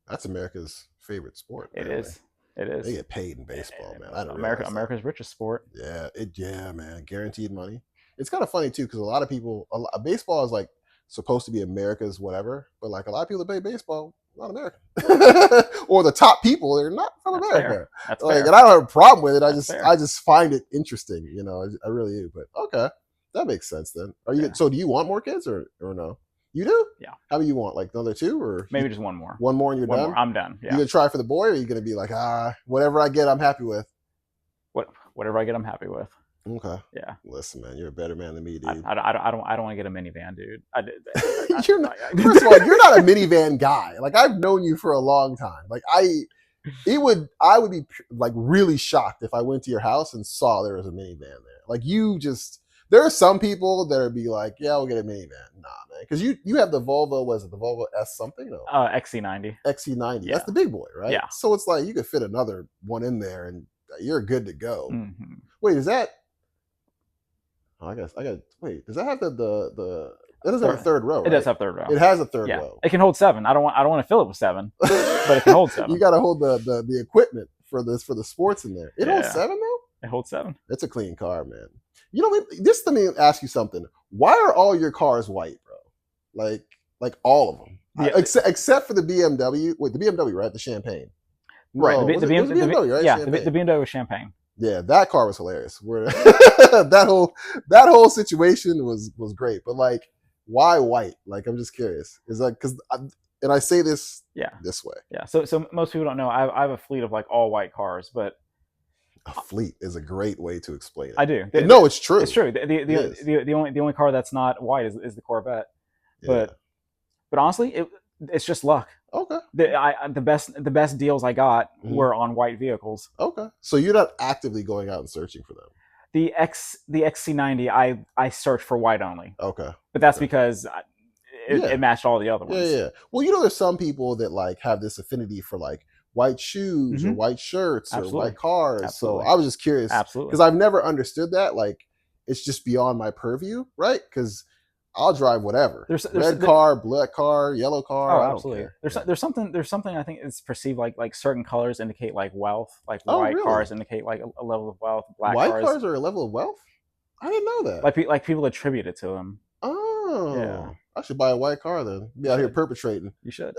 That's America's favorite sport. It is. They get paid in baseball, man. I don't America's richest sport. Yeah, man. Guaranteed money. It's kind of funny too, because a lot of people, baseball is like supposed to be America's whatever, but like a lot of people that play baseball, not American. Or the top people, they're not from America. That's like, fair. And I don't have a problem with it. I just find it interesting, I really do. But okay, that makes sense then. So do you want more kids or no? You do? Yeah. How many you want? Like another 2 or maybe just one more? One more and you're done? More. I'm done. Yeah. You gonna try for the boy, or are you gonna be like, whatever I get, I'm happy with? Whatever I get, I'm happy with. Okay. Yeah. Listen, man, you're a better man than me, dude. I don't want to get a minivan, dude. You're not, first of all, you're not a minivan guy. Like, I've known you for a long time. Like, I would be like really shocked if I went to your house and saw there was a minivan there. Like, there are some people that would be like, yeah, we'll get a minivan. Nah, man, because you have the Volvo. Was it the Volvo S something? No. XC90. XC90. Yeah. That's the big boy, right? Yeah. So it's like you could fit another one in there and you're good to go. Mm-hmm. Wait, is that? I got. Wait, does that have the? That doesn't have a third row. Right? It does have third row. It has a third row. It can hold 7. I don't want to fill it with 7, but it can hold 7. You got to hold the equipment for the sports in there. It holds 7 though. It holds 7. It's a clean car, man. Just let me ask you something. Why are all your cars white, bro? Like all of them, except for the BMW. Wait, the BMW, right? The Champagne. Right. No, the BMW, right? Yeah, the BMW was Champagne. Yeah, that car was hilarious. That whole situation was great. But like, why white? Like, I'm just curious. Is that because? And I say this this way. Yeah. So most people don't know. I have a fleet of like all white cars, but A fleet is a great way to explain it. I do. No, it's true. It's true. The only car that's not white is the Corvette. Yeah. But honestly, it's just luck. Okay. The best deals I got were on white vehicles. Okay. So you're not actively going out and searching for them. The XC90, I searched for white only. Okay. But that's because it matched all the other ones. Yeah. Well, you know, there's some people that like have this affinity for like white shoes or white shirts or white cars. Absolutely. So I was just curious. Absolutely. Because I've never understood that. Like, it's just beyond my purview, right? Because I'll drive whatever. There's red car, black car, yellow car. Oh, absolutely. There's something I think it's perceived like certain colors indicate like wealth. Like white cars indicate like a level of wealth. Black cars are a level of wealth? I didn't know that. Like people attribute it to them. Oh. Yeah. I should buy a white car then. Be out here perpetrating. You should.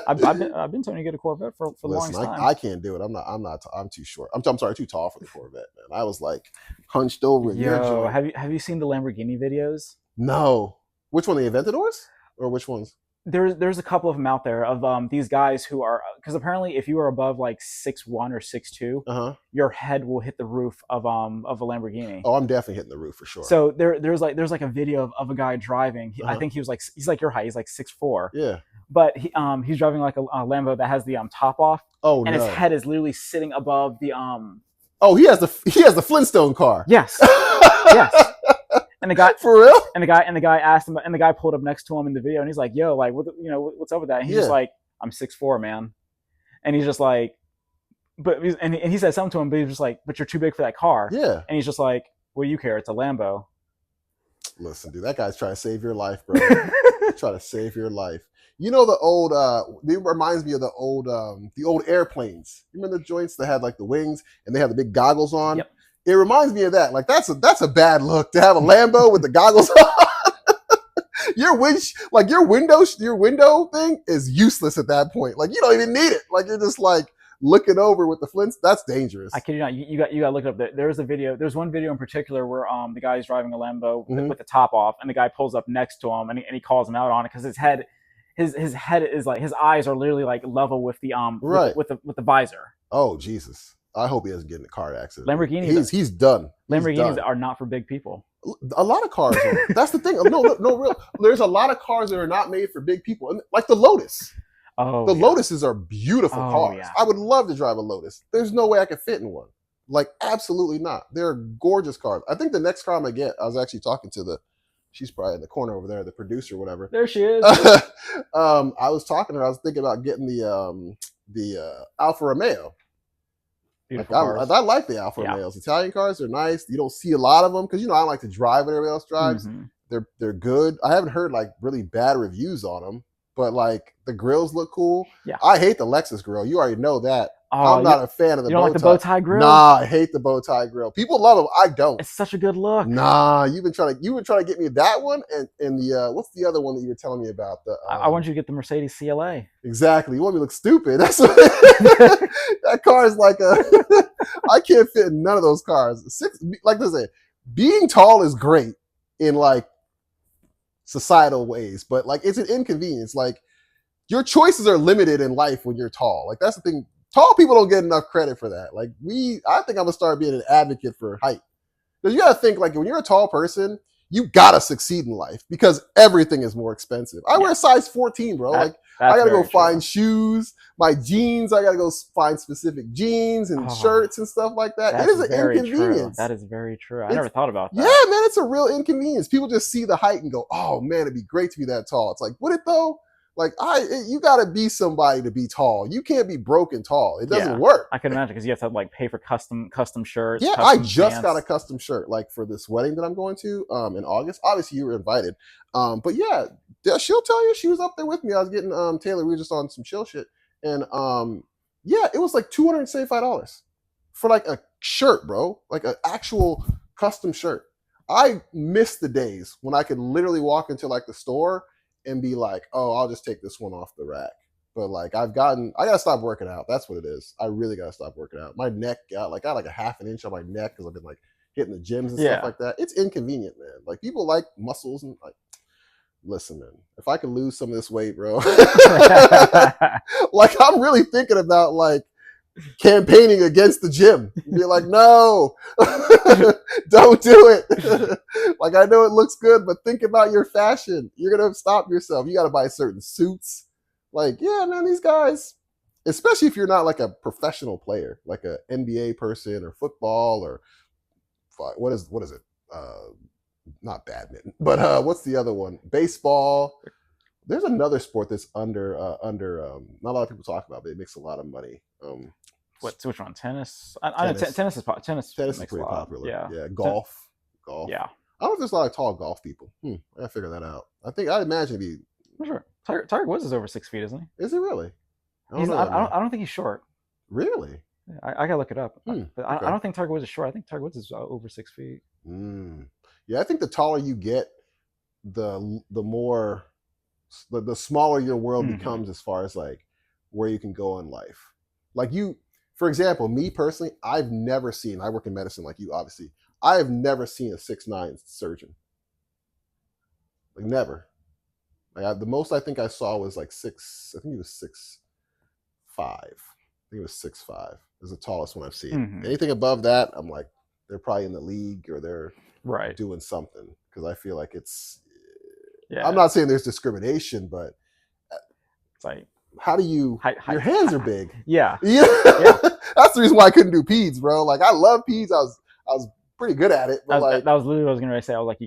I've been telling you to get a Corvette for the longest time. I can't do it. I'm too short. I'm sorry, too tall for the Corvette, man. I was like hunched over. Yo, have you seen the Lamborghini videos? No. Which one, the Aventadors? Or which ones? There's a couple of them out there of these guys who are, because apparently if you are above like 6'1" or 6'2", your head will hit the roof of a Lamborghini. Oh, I'm definitely hitting the roof for sure. So there's like a video of a guy driving. I think he's like your height. He's like 6'4". Yeah. But he's driving like a Lambo that has the top off. Oh, and his head is literally sitting above the Oh, he has the Flintstone car. Yes. Yes. And the guy for real, and the guy asked him, and the guy pulled up next to him in the video, and he's like, "Yo, like, what's up with that?" And he's just like, "I'm 6'4", man," and he's just like, and he said something to him, but he's just like, "But you're too big for that car." Yeah, and he's just like, "What do you care? It's a Lambo." Listen, dude, that guy's trying to save your life, bro. Trying to save your life. You know the old, it reminds me of the old airplanes. You remember the joints that had like the wings and they had the big goggles on? Yep. It reminds me of that. Like that's a bad look to have a Lambo with the goggles on. Your window thing is useless at that point. Like you don't even need it. Like you're just like looking over with the flints. That's dangerous. I kid you not. You got to look it up. There's a video. There's one video in particular where the guy's driving a Lambo with the top off, and the guy pulls up next to him, and he calls him out on it because his head is like, his eyes are literally like level with the with the visor. Oh Jesus. I hope he doesn't get in a car accident. Lamborghinis, he's done. Lamborghinis are not for big people. A lot of cars are. That's the thing. No, real. There's a lot of cars that are not made for big people, and like the Lotus. Oh, the Lotuses are beautiful cars. Yeah. I would love to drive a Lotus. There's no way I could fit in one. Like absolutely not. They're gorgeous cars. I think the next car I'm gonna get. I was actually talking to she's probably in the corner over there, the producer, or whatever. There she is. I was talking to her. I was thinking about getting the Alfa Romeo. Like I like the Alfa Romeos. Italian cars are nice. You don't see a lot of them because I like to drive what everybody else drives. They're good. I haven't heard like really bad reviews on them, but like the grills look cool. Yeah. I hate the Lexus grill. You already know that. I'm not a fan of the bow tie. You don't like the bow tie grill? Nah, I hate the bow tie grill. People love them. I don't. It's such a good look. Nah, you've been trying to get me that one and the what's the other one that you were telling me about? I want you to get the Mercedes CLA. Exactly. You want me to look stupid. That's what that car is like I can't fit in none of those cars. Like I said, being tall is great in like societal ways, but like it's an inconvenience. Like your choices are limited in life when you're tall. Like that's the thing. Tall people don't get enough credit for that. Like I think I'm gonna start being an advocate for height. Because you gotta think like when you're a tall person, you gotta succeed in life because everything is more expensive. I wear a size 14, bro. I gotta go find shoes, my jeans. I gotta go find specific jeans and shirts and stuff like that. It is an inconvenience. That is very true. I never thought about that. Yeah, man, it's a real inconvenience. People just see the height and go, "Oh man, it'd be great to be that tall." It's like, would it though? Like you gotta be somebody to be tall. You can't be broken tall. It doesn't work. I can imagine because you have to like pay for custom shirts. Yeah, I just got a custom shirt like for this wedding that I'm going to in August. Obviously, you were invited. But yeah, she'll tell you she was up there with me. I was getting Taylor. We were just on some chill shit, and yeah, it was like $275 for like a shirt, bro. Like an actual custom shirt. I miss the days when I could literally walk into like the store and be like, oh, I'll just take this one off the rack. But like I gotta stop working out. That's what it is. I really gotta stop working out. My neck got like a half an inch on my neck because I've been like hitting the gyms and stuff like that. It's inconvenient, man. Like people like muscles and like, listen, man, if I could lose some of this weight, bro, like I'm really thinking about like campaigning against the gym. Be like, no, don't do it. Like, I know it looks good, but think about your fashion. You're going to stop yourself. You got to buy certain suits. Like, yeah, man, these guys, especially if you're not like a professional player, like an NBA person or football or what is it? Not badminton, but what's the other one? Baseball. There's another sport that's under not a lot of people talk about, but it makes a lot of money. Which one? Tennis. I know tennis is pretty popular. Yeah. Golf. Yeah. I don't know if there's a lot of tall golf people. I gotta figure that out. I imagine it'd be. I'm sure. Tiger Woods is over 6 feet, isn't he? Is he really? I don't think he's short. Really? I gotta look it up. But okay. I don't think Tiger Woods is short. I think Tiger Woods is over 6 feet. Yeah, I think the taller you get, the more, the smaller your world becomes as far as like where you can go in life. Like for example, me personally, I've never seen. I work in medicine, like you, obviously. I have never seen a 6'9" surgeon. Like never. Like the most I think I saw was like 6. I think he was 6'5". I think it was 6'5". Is the tallest one I've seen. Anything above that, I'm like, they're probably in the league or they're doing something, because I feel like it's. Yeah. I'm not saying there's discrimination, but it's like, how do you? Your hands are big. Yeah. That's the reason why I couldn't do peds, bro. Like I love peds. I was pretty good at it, but that was literally what I was gonna say. I was like, you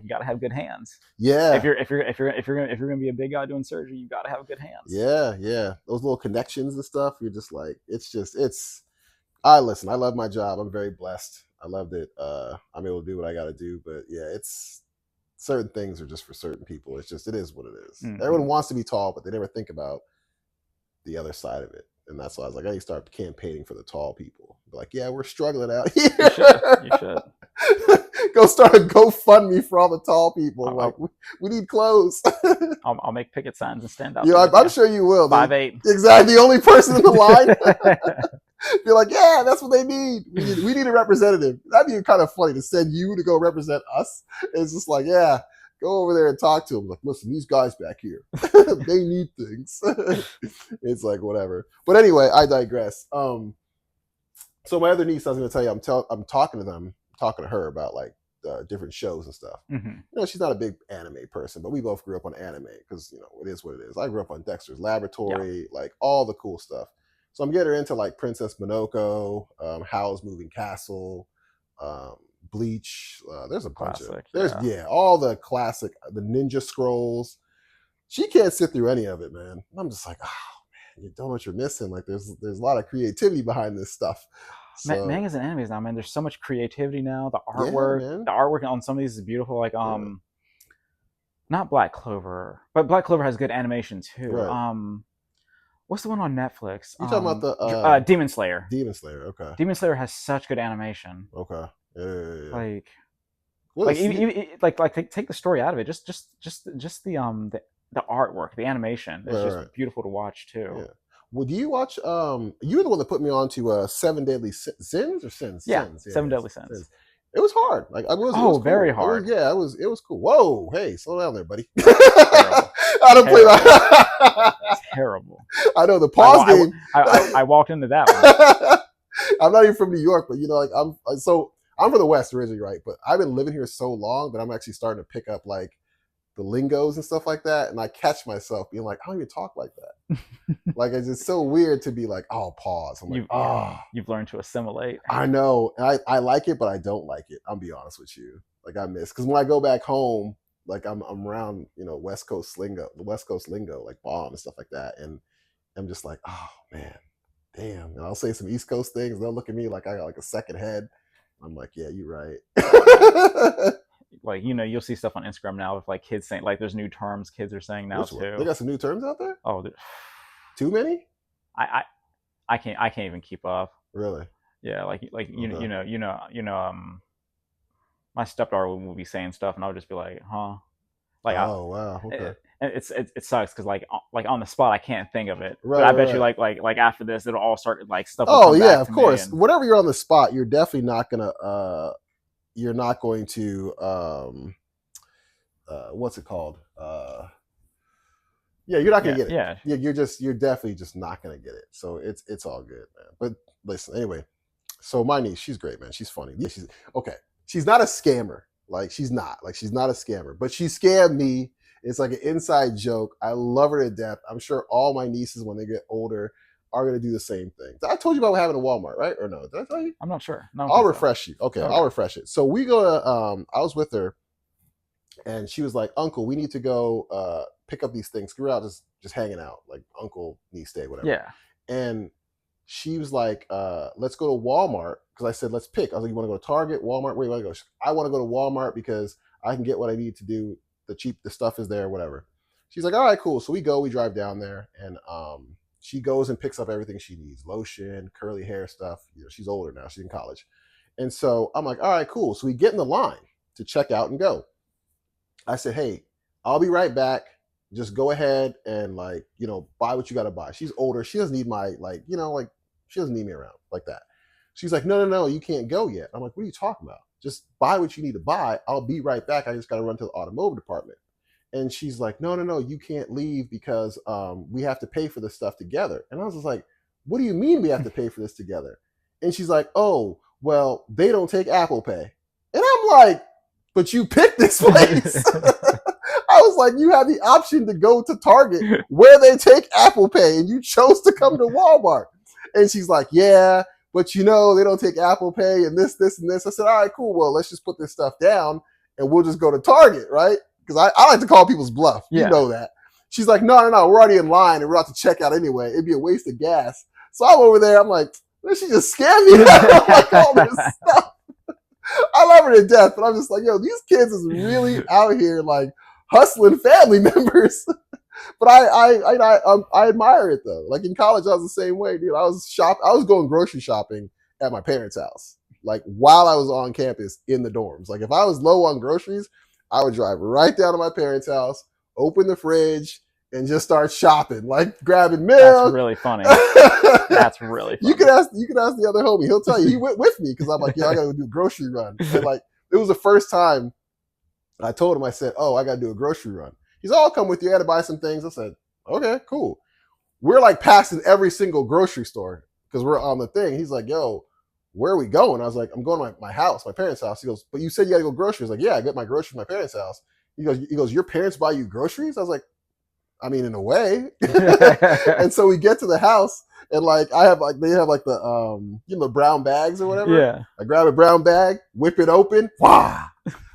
gotta have good hands. Yeah. If you're gonna be a big guy doing surgery, you gotta have good hands. Yeah. Those little connections and stuff. You're just like, I love my job. I'm very blessed. I love that I'm able to do what I got to do. But yeah, it's certain things are just for certain people. It is what it is. Everyone wants to be tall, but they never think about the other side of it. And that's why I was like, I need to start campaigning for the tall people. Be like, yeah, we're struggling out here. You should. Go start a GoFundMe for all the tall people. Like, we need clothes. I'll make picket signs and stand out. Yeah, I'm sure you will. 5'8". Exactly. The only person in the line. You're like, yeah, that's what they need. We need a representative. That'd be kind of funny to send you to go represent us. It's just like, yeah, go over there and talk to them. Like, listen, these guys back here, they need things. It's like, whatever. But anyway, I digress. So my other niece, I was going to tell you, I'm talking to her about like different shows and stuff. You know, she's not a big anime person, but we both grew up on anime because, you know, it is what it is. I grew up on Dexter's Laboratory, like all the cool stuff. So I'm getting her into like Princess Monoko, Howl's Moving Castle, Bleach. There's a bunch of all the classic, the Ninja Scrolls. She can't sit through any of it, man. I'm just like, oh man, you don't know what you're missing. Like there's a lot of creativity behind this stuff. So, mangas and animes now, man. There's so much creativity now. The artwork on some of these is beautiful. Like not Black Clover, but Black Clover has good animation too. Right. What's the one on Netflix? You talking about the Demon Slayer? Demon Slayer, okay. Demon Slayer has such good animation. Okay. Yeah. Like take the story out of it. Just the artwork, the animation. It's just beautiful to watch too. Yeah. Well, do you watch? You were the one that put me on to 7 Deadly Sins or Sins? Yeah, Sins. 7 Deadly Sins. It was hard. Like it was cool. Very hard. It was cool. Whoa, hey, slow down there, buddy. I don't play that. Terrible. I know the pause game. I walked into that one. I'm not even from New York, but you know, like I'm from the West originally, right? But I've been living here so long that I'm actually starting to pick up like the lingos and stuff like that, and I catch myself being like, I don't even talk like that. Like it's just so weird to be like, oh, pause. I'm like, you've learned to assimilate. I know, and I like it, but I don't like it. I'll be honest with you. Like I miss, because when I go back home, like I'm around, you know, West Coast lingo, like bomb and stuff like that, and I'm just like, oh man, damn. And I'll say some East Coast things, and they'll look at me like I got like a second head. I'm like, yeah, you're right. Like, you know, you'll see stuff on Instagram now with like kids saying, like, there's new terms kids are saying now too. They got some new terms out there? Oh, too many? I can't even keep up. Really? Yeah, like you know, my stepdaughter will be saying stuff, and I'll just be like, huh? Like, wow, okay. It sucks because like on the spot I can't think of it. Right, but I bet you like after this it'll all start like stuff. Oh yeah, of course. Whenever you're on the spot, you're definitely not gonna. You're not going to. What's it called? Yeah, you're not gonna Yeah, get it. yeah. Yeah, you're definitely just not gonna get it. So it's all good, man. But listen, anyway. So my niece, she's great, man. She's funny. Yeah, she's okay. She's not a scammer. Like she's not a scammer, but she scammed me. It's like an inside joke. I love her to death. I'm sure all my nieces, when they get older, are gonna do the same thing. I told you about what happened in Walmart, right? Or no? Did I tell you? I'm not sure. No, I'll refresh you. Okay, Okay. I'll refresh it. So we go to. I was with her, and she was like, "Uncle, we need to go pick up these things. We're out just hanging out, like uncle, niece day, whatever." Yeah. And she was like, let's go to Walmart. Because I said, let's pick. I was like, you want to go to Target, Walmart? Where do you want to go? She's like, I want to go to Walmart because I can get what I need to do. The stuff is there, whatever. She's like, all right, cool. So we drive down there, and she goes and picks up everything she needs. Lotion, curly hair stuff. You know, she's older now. She's in college. And so I'm like, all right, cool. So we get in the line to check out and go. I said, hey, I'll be right back. Just go ahead and buy what you got to buy. She's older. She doesn't need my she doesn't need me around like that. She's like, no, you can't go yet. I'm like, what are you talking about? Just buy what you need to buy. I'll be right back. I just got to run to the automotive department. And she's like, no, you can't leave because we have to pay for this stuff together. And I was just like, what do you mean we have to pay for this together? And she's like, oh, well, they don't take Apple Pay. And I'm like, but you picked this place. I was like, you have the option to go to Target where they take Apple Pay, and you chose to come to Walmart. And she's like, yeah, but they don't take Apple Pay and this, and this. I said, all right, cool. Well, let's just put this stuff down and we'll just go to Target, right? Because I like to call people's bluff. Yeah. You know that. She's like, no, we're already in line and we're about to check out anyway. It'd be a waste of gas. So I'm over there. I'm like, she just scammed me like all this stuff. I love her to death, but I'm just like, yo, these kids is really out here like hustling family members. But I admire it though. Like in college, I was the same way, dude. I was going grocery shopping at my parents' house, like while I was on campus in the dorms. Like if I was low on groceries, I would drive right down to my parents' house, open the fridge, and just start shopping, like grabbing milk. That's really funny. That's really funny. You can ask the other homie. He'll tell you. He went with me because I'm like, yeah, I got to do a grocery run. And like it was the first time I told him. I said, oh, I got to do a grocery run. He's all, I'll come with you. I had to buy some things. I said, okay, cool. We're like passing every single grocery store because we're on the thing. He's like, yo, where are we going? I was like, I'm going to my house, my parents' house. He goes, but you said you got to go groceries. Like, yeah, I get my groceries from my parents' house. He goes, your parents buy you groceries? I was like, I mean, in a way. And so we get to the house and like, they have the brown bags or whatever. Yeah. I grab a brown bag, whip it open. Wow.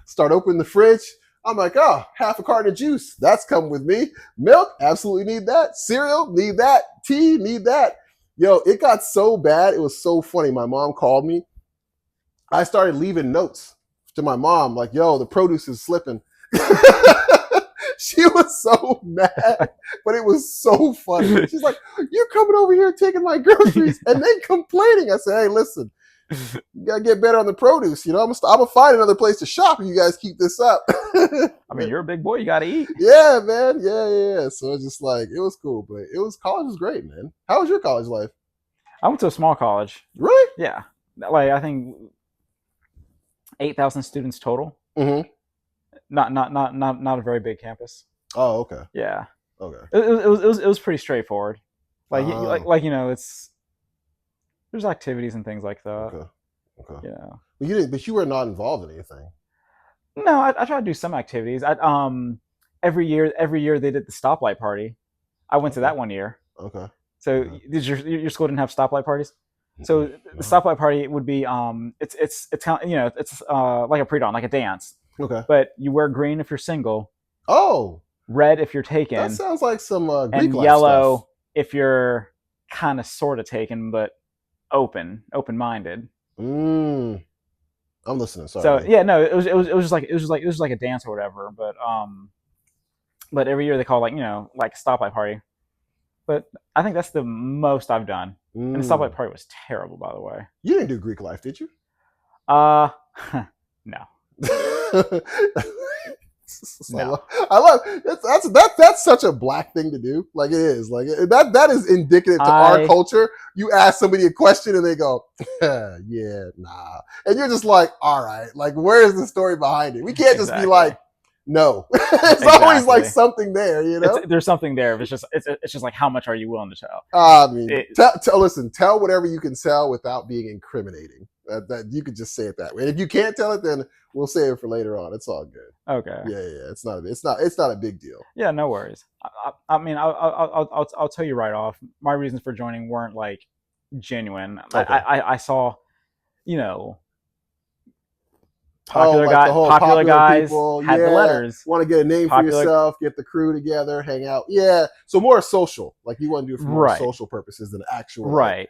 Start opening the fridge. I'm like, oh, half a carton of juice. That's coming with me. Milk, absolutely need that. Cereal, need that. Tea, need that. Yo, it got so bad. It was so funny. My mom called me. I started leaving notes to my mom like, yo, the produce is slipping. She was so mad, but it was so funny. She's like, you're coming over here taking my groceries and then complaining. I said, hey, listen, you got to get better on the produce. I'm going to find another place to shop if you guys keep this up. I mean, you're a big boy. You got to eat. Yeah, man. Yeah. So it's just like, it was cool, but college was great, man. How was your college life? I went to a small college. Really? Yeah. Like, I think 8,000 students total. Mm-hmm. Not a very big campus. Oh, okay. Yeah. Okay. It was pretty straightforward. Like it's there's activities and things like that. Okay. Yeah. But you were not involved in anything. No, I try to do some activities. Every year they did the stoplight party. I went to that one year. Okay. So did your school didn't have stoplight parties? So the stoplight party would be it's kind of, it's like a pre-dawn, like a dance. Okay. But you wear green if you're single. Oh. Red if you're taken. That sounds like some Greek and yellow stuff. If you're kind of sort of taken, but open-minded. I'm listening. Sorry. So yeah, no, it was just like a dance or whatever. But every year they call like a stoplight party. But I think that's the most I've done. And the stoplight party was terrible, by the way. You didn't do Greek life, did you? No. No. I love that's such a black thing to do. Like it is. Like that is indicative to our culture. You ask somebody a question and they go, yeah, nah. And you're just like, all right, like where is the story behind it? We can't just be like, No, it's always like something there, you know. There's something there. But it's just like how much are you willing to tell? I mean, tell whatever you can tell without being incriminating. That you could just say it that way. And if you can't tell it, then we'll save it for later on. It's all good. Okay. Yeah. It's not a big deal. Yeah, no worries. I mean, I'll tell you right off. My reasons for joining weren't like genuine. Okay. I saw, you know, popular guys people, had the letters. Want to get a name for yourself, get the crew together, hang out. Yeah, so more social. Like you want to do it for more social purposes than actual. Right.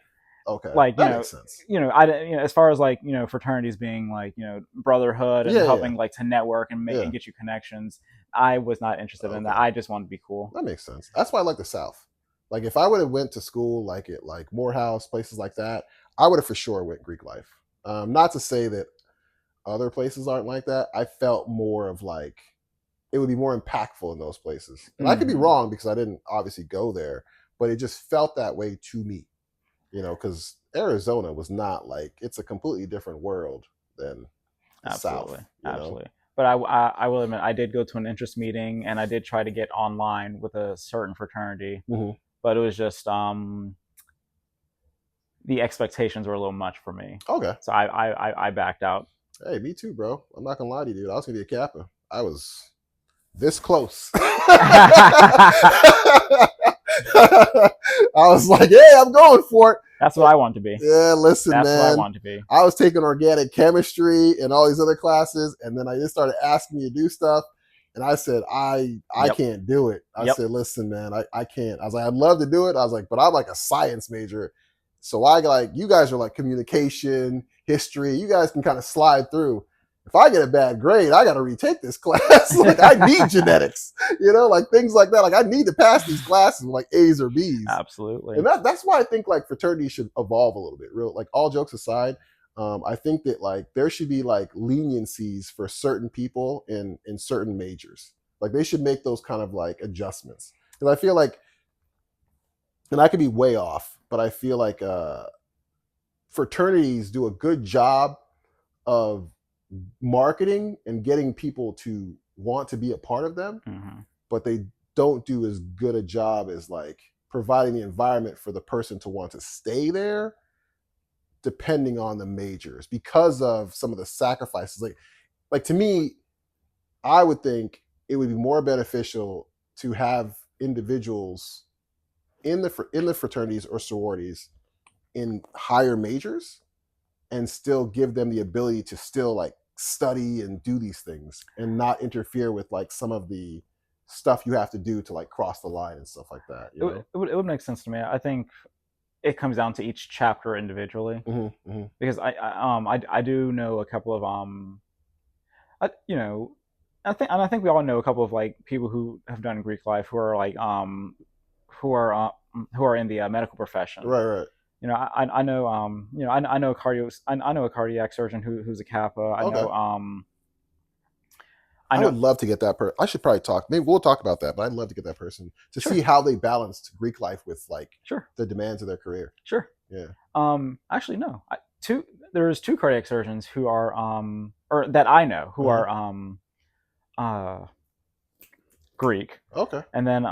Okay. Like that makes sense. As far as like fraternities being like brotherhood and helping like to network and and get you connections, I was not interested in that. I just wanted to be cool. That makes sense. That's why I like the South. Like if I would have went to school like at like Morehouse, places like that, I would have for sure went Greek life. Not to say that other places aren't like that. I felt more of like it would be more impactful in those places. And I could be wrong because I didn't obviously go there, but it just felt that way to me. Because Arizona was not like, it's a completely different world than the South. Absolutely. But I will admit, I did go to an interest meeting and I did try to get online with a certain fraternity, but it was just the expectations were a little much for me. Okay. So I backed out. Hey, me too, bro. I'm not gonna lie to you, dude. I was gonna be a Kappa. I was this close. I was like, hey, I'm going for it. That's what I want to be. Yeah, listen, That's man. What I want to be. I was taking organic chemistry and all these other classes, and then I just started asking me to do stuff. And I said, I can't do it. I said, listen, man, I can't. I was like, I'd love to do it. I was like, but I'm like a science major. So you guys are like communication, history. You guys can kind of slide through. If I get a bad grade, I got to retake this class. Like I need genetics, like things like that. Like I need to pass these classes with like A's or B's. Absolutely. And that's why I think like fraternity should evolve a little bit. Like all jokes aside, I think that like there should be like leniencies for certain people in certain majors. Like they should make those kind of like adjustments. Because I feel like, and I could be way off, but I feel like fraternities do a good job of marketing and getting people to want to be a part of them, but they don't do as good a job as like providing the environment for the person to want to stay there depending on the majors because of some of the sacrifices. Like to me, I would think it would be more beneficial to have individuals in the fraternities or sororities in higher majors and still give them the ability to still like study and do these things and not interfere with like some of the stuff you have to do to like cross the line and stuff like that. It would make sense to me. I think it comes down to each chapter individually because I do know a couple of I think we all know a couple of like people who have done Greek life who are like who are in the medical profession. Right. I know I know a cardiac surgeon who's a Kappa. I know I would love to get that person. I should probably talk. Maybe we'll talk about that, but I'd love to get that person to see how they balanced Greek life with like the demands of their career. Sure. Yeah. Actually, no. There's two cardiac surgeons who are or that I know who are Greek. Okay. And then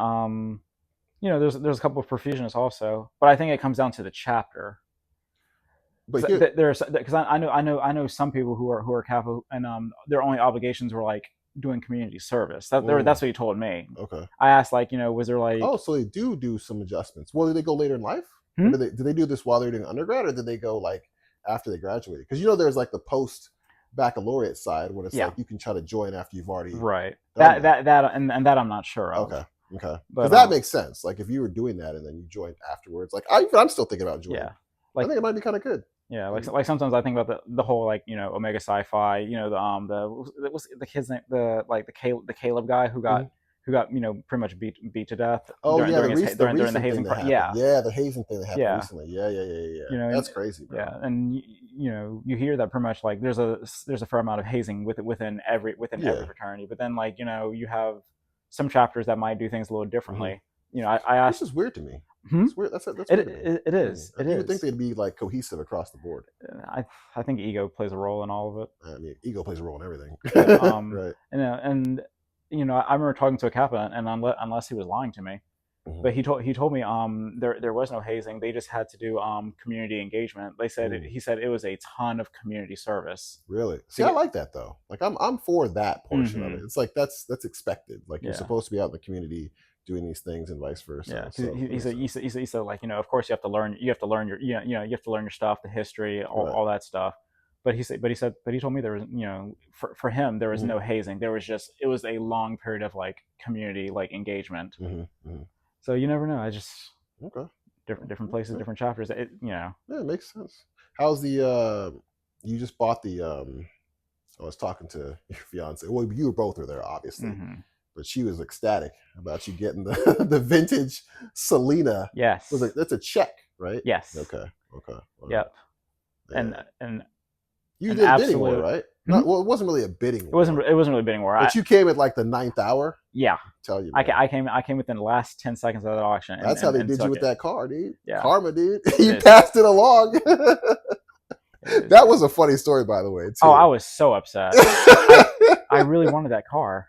there's a couple of perfusionists also, but I think it comes down to the chapter. But because I know some people who are Kappa and their only obligations were like doing community service. That's what he told me. Okay. I asked like was there like so they do some adjustments. Well, did they go later in life? Or did they do this while they're doing undergrad, or did they go like after they graduated? Because there's like the post baccalaureate side when it's like you can try to join after you've already that and that I'm not sure of. Okay. Because that makes sense. Like if you were doing that and then you joined afterwards, like I'm still thinking about joining. Yeah. Like, I think it might be kind of good. Yeah, like sometimes I think about the whole like Omega Sci-Fi, what's the kid's name, the Caleb guy who got pretty much beat to death. During the hazing part. Yeah, the hazing thing that happened recently. Yeah. That's crazy, bro. Yeah, and you hear that pretty much like there's a fair amount of hazing within every fraternity, but then like you have some chapters that might do things a little differently. I asked. This is weird to me. It's weird. That's weird it is. You would think they'd be like cohesive across the board. I think ego plays a role in all of it. I mean, ego plays a role in everything. Right. And I remember talking to a Kappa, and unless he was lying to me, but he told me there was no hazing. They just had to do community engagement. He said it was a ton of community service. Really? See, I like that though. Like I'm for that portion of it. It's like that's expected. Like you're supposed to be out in the community doing these things and vice versa. Yeah, so he said like, of course you have to learn your you have to learn your stuff, the history, all that stuff. But he told me there was, for him there was no hazing. There was it was a long period of like community like engagement. So you never know. I just different places, different chapters. Yeah, it makes sense. How's the you just bought the I was talking to your fiance. Well, you both were there, obviously, but she was ecstatic about you getting the vintage Selena. Yes, that's a check, right? Yes. Okay. Wow. Yep. Yeah. And you did a bidding war, right? Well, it wasn't really a bidding war. It wasn't really a bidding war. But you came at like the 9th hour. Yeah. Tell you, man. I came within the last 10 seconds of that auction. That's how they did you with that car, dude. Yeah. Karma, dude. You passed it along. That was a funny story, by the way, too. Oh, I was so upset. I really wanted that car.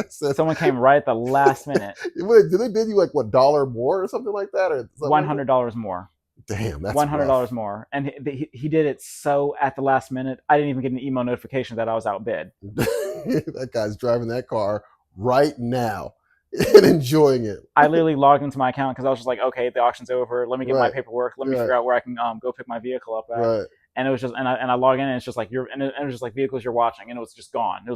Someone came right at the last minute. Did they bid you like what, $1 more or something like that, or $100 more? Damn, that's $100 more, and he did it so at the last minute. I didn't even get an email notification that I was outbid. That guy's driving that car right now and enjoying it. I literally logged into my account because I was just like, okay, the auction's over. Let me get my paperwork. Let me figure out where I can go pick my vehicle up at. Right. And it was just, and I log in, and it's just like it was just like vehicles you're watching, and it was just gone. It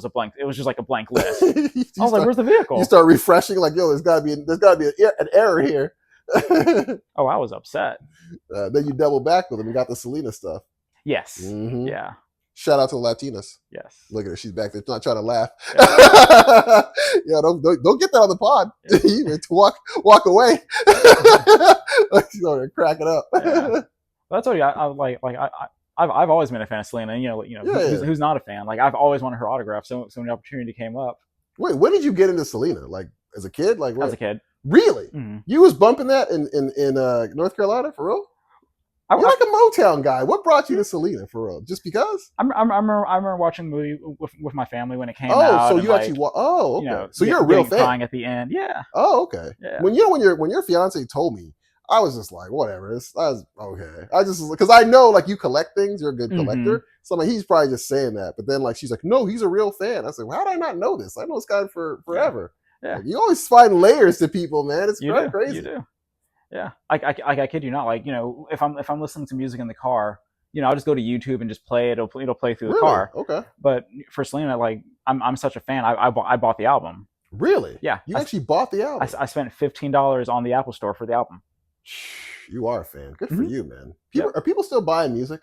was just like a blank list. I was like, where's the vehicle? You start refreshing, like, yo, there's gotta be an error here. Oh, I was upset. Then you double back with them and got the Selena stuff. Yes. Yeah. Shout out to the Latinas. Yes. Look at her; she's back there, not trying to laugh. Yeah, don't get that on the pod. Yeah. You need to walk away. She's over there cracking up. Yeah. Well, that's what I've always been a fan of Selena. Who's not a fan? Like I've always wanted her autograph. So when the opportunity came up. Wait, when did you get into Selena? Like as a kid? Like what? As a kid. Really? Mm-hmm. You was bumping that in North Carolina for real? You're like a Motown guy. What brought you to Selena for real? Just because? I remember watching the movie with my family when it came out. Oh, so you actually okay. So you're a real fan. Crying at the end. Yeah. Oh, okay. Yeah. When your fiance told me, I was just like, whatever. I was okay. I just because I know like you collect things. You're a good collector. So I'm like, he's probably just saying that. But then like she's like, no, he's a real fan. I said, well, how did I not know this? I know this guy for forever. Yeah. Like, you always find layers to people, man. It's crazy. You do. Yeah. I kid you not. Like, if I'm listening to music in the car, I'll just go to YouTube and just play it. It'll play through the car. Okay. But for Selena, like I'm such a fan. I bought the album. Really? Yeah. You actually bought the album. I spent $15 on the Apple Store for the album. You are a fan. Good for you, man. Are people still buying music?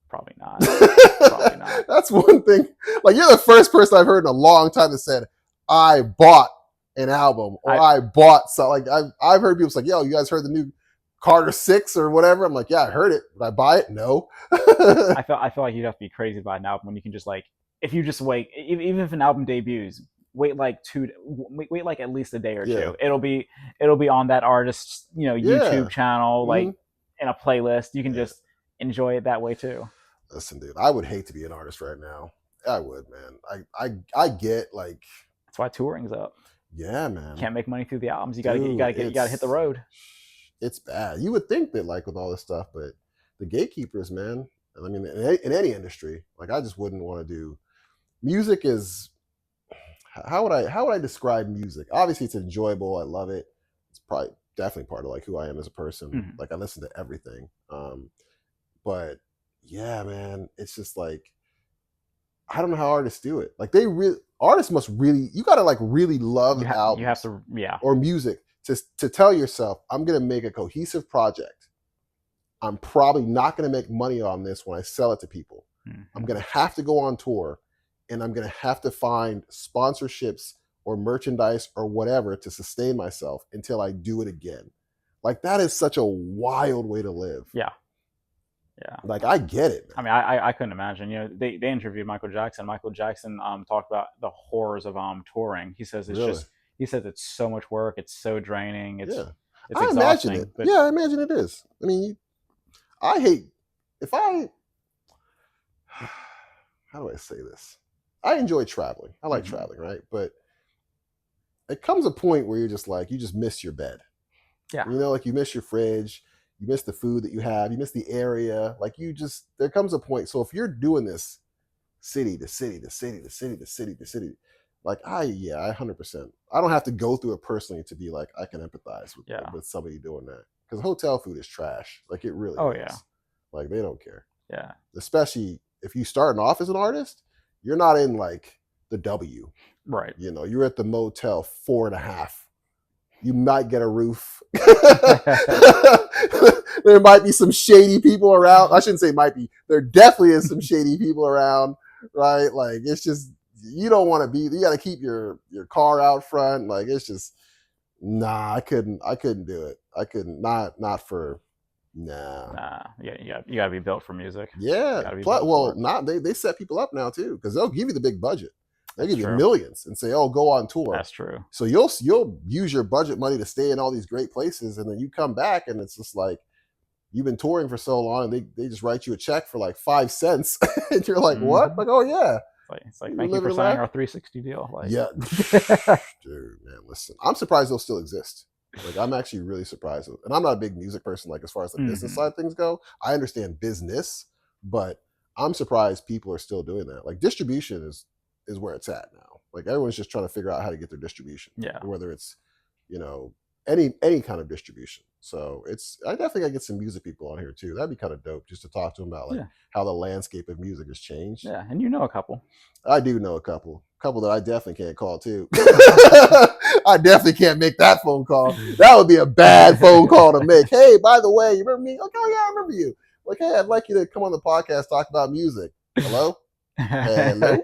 Probably not. Probably not. That's one thing. Like you're the first person I've heard in a long time that said, I bought an album or I bought something. Like I've heard people say, yo, you guys heard the new Carter 6 or whatever? I'm like, yeah, I heard it. Did I buy it? No. I feel like you'd have to be crazy to buy an album when you can just like, if you just wait, even if an album debuts, wait like at least a day or two. It'll be on that artist's, YouTube channel, like in a playlist. You can just enjoy it that way too. Listen, dude, I would hate to be an artist right now. I would, man. I get like, that's why touring's up. Yeah, man. Can't make money through the albums. You gotta hit the road. It's bad. You would think that like with all this stuff, but the gatekeepers, man. I mean, in any industry, like I just wouldn't want to do. Music is how would I describe music? Obviously, it's enjoyable. I love it. It's probably definitely part of like who I am as a person. Like I listen to everything. But yeah, man, it's just like I don't know how artists do it. Like artists must really, you gotta like really love albums. You have to, yeah. Or music to tell yourself, I'm gonna make a cohesive project. I'm probably not gonna make money on this when I sell it to people. I'm gonna have to go on tour, and I'm gonna have to find sponsorships or merchandise or whatever to sustain myself until I do it again. Like that is such a wild way to live. Yeah. Yeah, like I get it, man. I mean, I couldn't imagine. They interviewed Michael Jackson. Michael Jackson talked about the horrors of touring. He says it's so much work. It's so draining. It's exhausting. Imagine it. Yeah, I imagine it is. I mean, how do I say this? I enjoy traveling. I like traveling, right? But it comes a point where you're just like, you just miss your bed. Yeah. You know, like you miss your fridge, you miss the food that you have, you miss the area. Like there comes a point. So if you're doing this city to city to city to city to city to city, like I 100%. I don't have to go through it personally to be like, I can empathize with somebody doing that. Because hotel food is trash. Like it really is. Yeah. Like they don't care. Yeah. Especially if you starting off as an artist, you're not in like the W. Right. You know, you're at the Motel 4.5. You might get a roof. There might be some shady people around. I shouldn't say might be. There definitely is some shady people around, right? Like it's just, you don't want to be, you got to keep your car out front. Like it's just, nah, I couldn't do it. I couldn't, not for, nah. Yeah, you gotta be built for music. Yeah. They set people up now too, because they'll give you the big budget. They give you millions and say, "Oh, go on tour." That's true. So you'll use your budget money to stay in all these great places, and then you come back, and it's just like you've been touring for so long, and they just write you a check for like 5 cents, and you're like, "What?" Like, "Oh yeah." It's like thank you for signing our 360 deal. Like, yeah, dude, man, listen, I'm surprised they'll still exist. Like, I'm actually really surprised, and I'm not a big music person. Like, as far as the business side of things go, I understand business, but I'm surprised people are still doing that. Like, distribution is where it's at now. Like everyone's just trying to figure out how to get their distribution. Yeah. Whether it's, you know, any kind of distribution. So I definitely gotta get some music people on here too. That'd be kind of dope just to talk to them about like how the landscape of music has changed. Yeah, and you know a couple. I do know a couple that I definitely can't call too. I definitely can't make that phone call. That would be a bad phone call to make. Hey, by the way, you remember me? Okay, yeah, I remember you. Like, hey, I'd like you to come on the podcast, talk about music. Hello? Hello?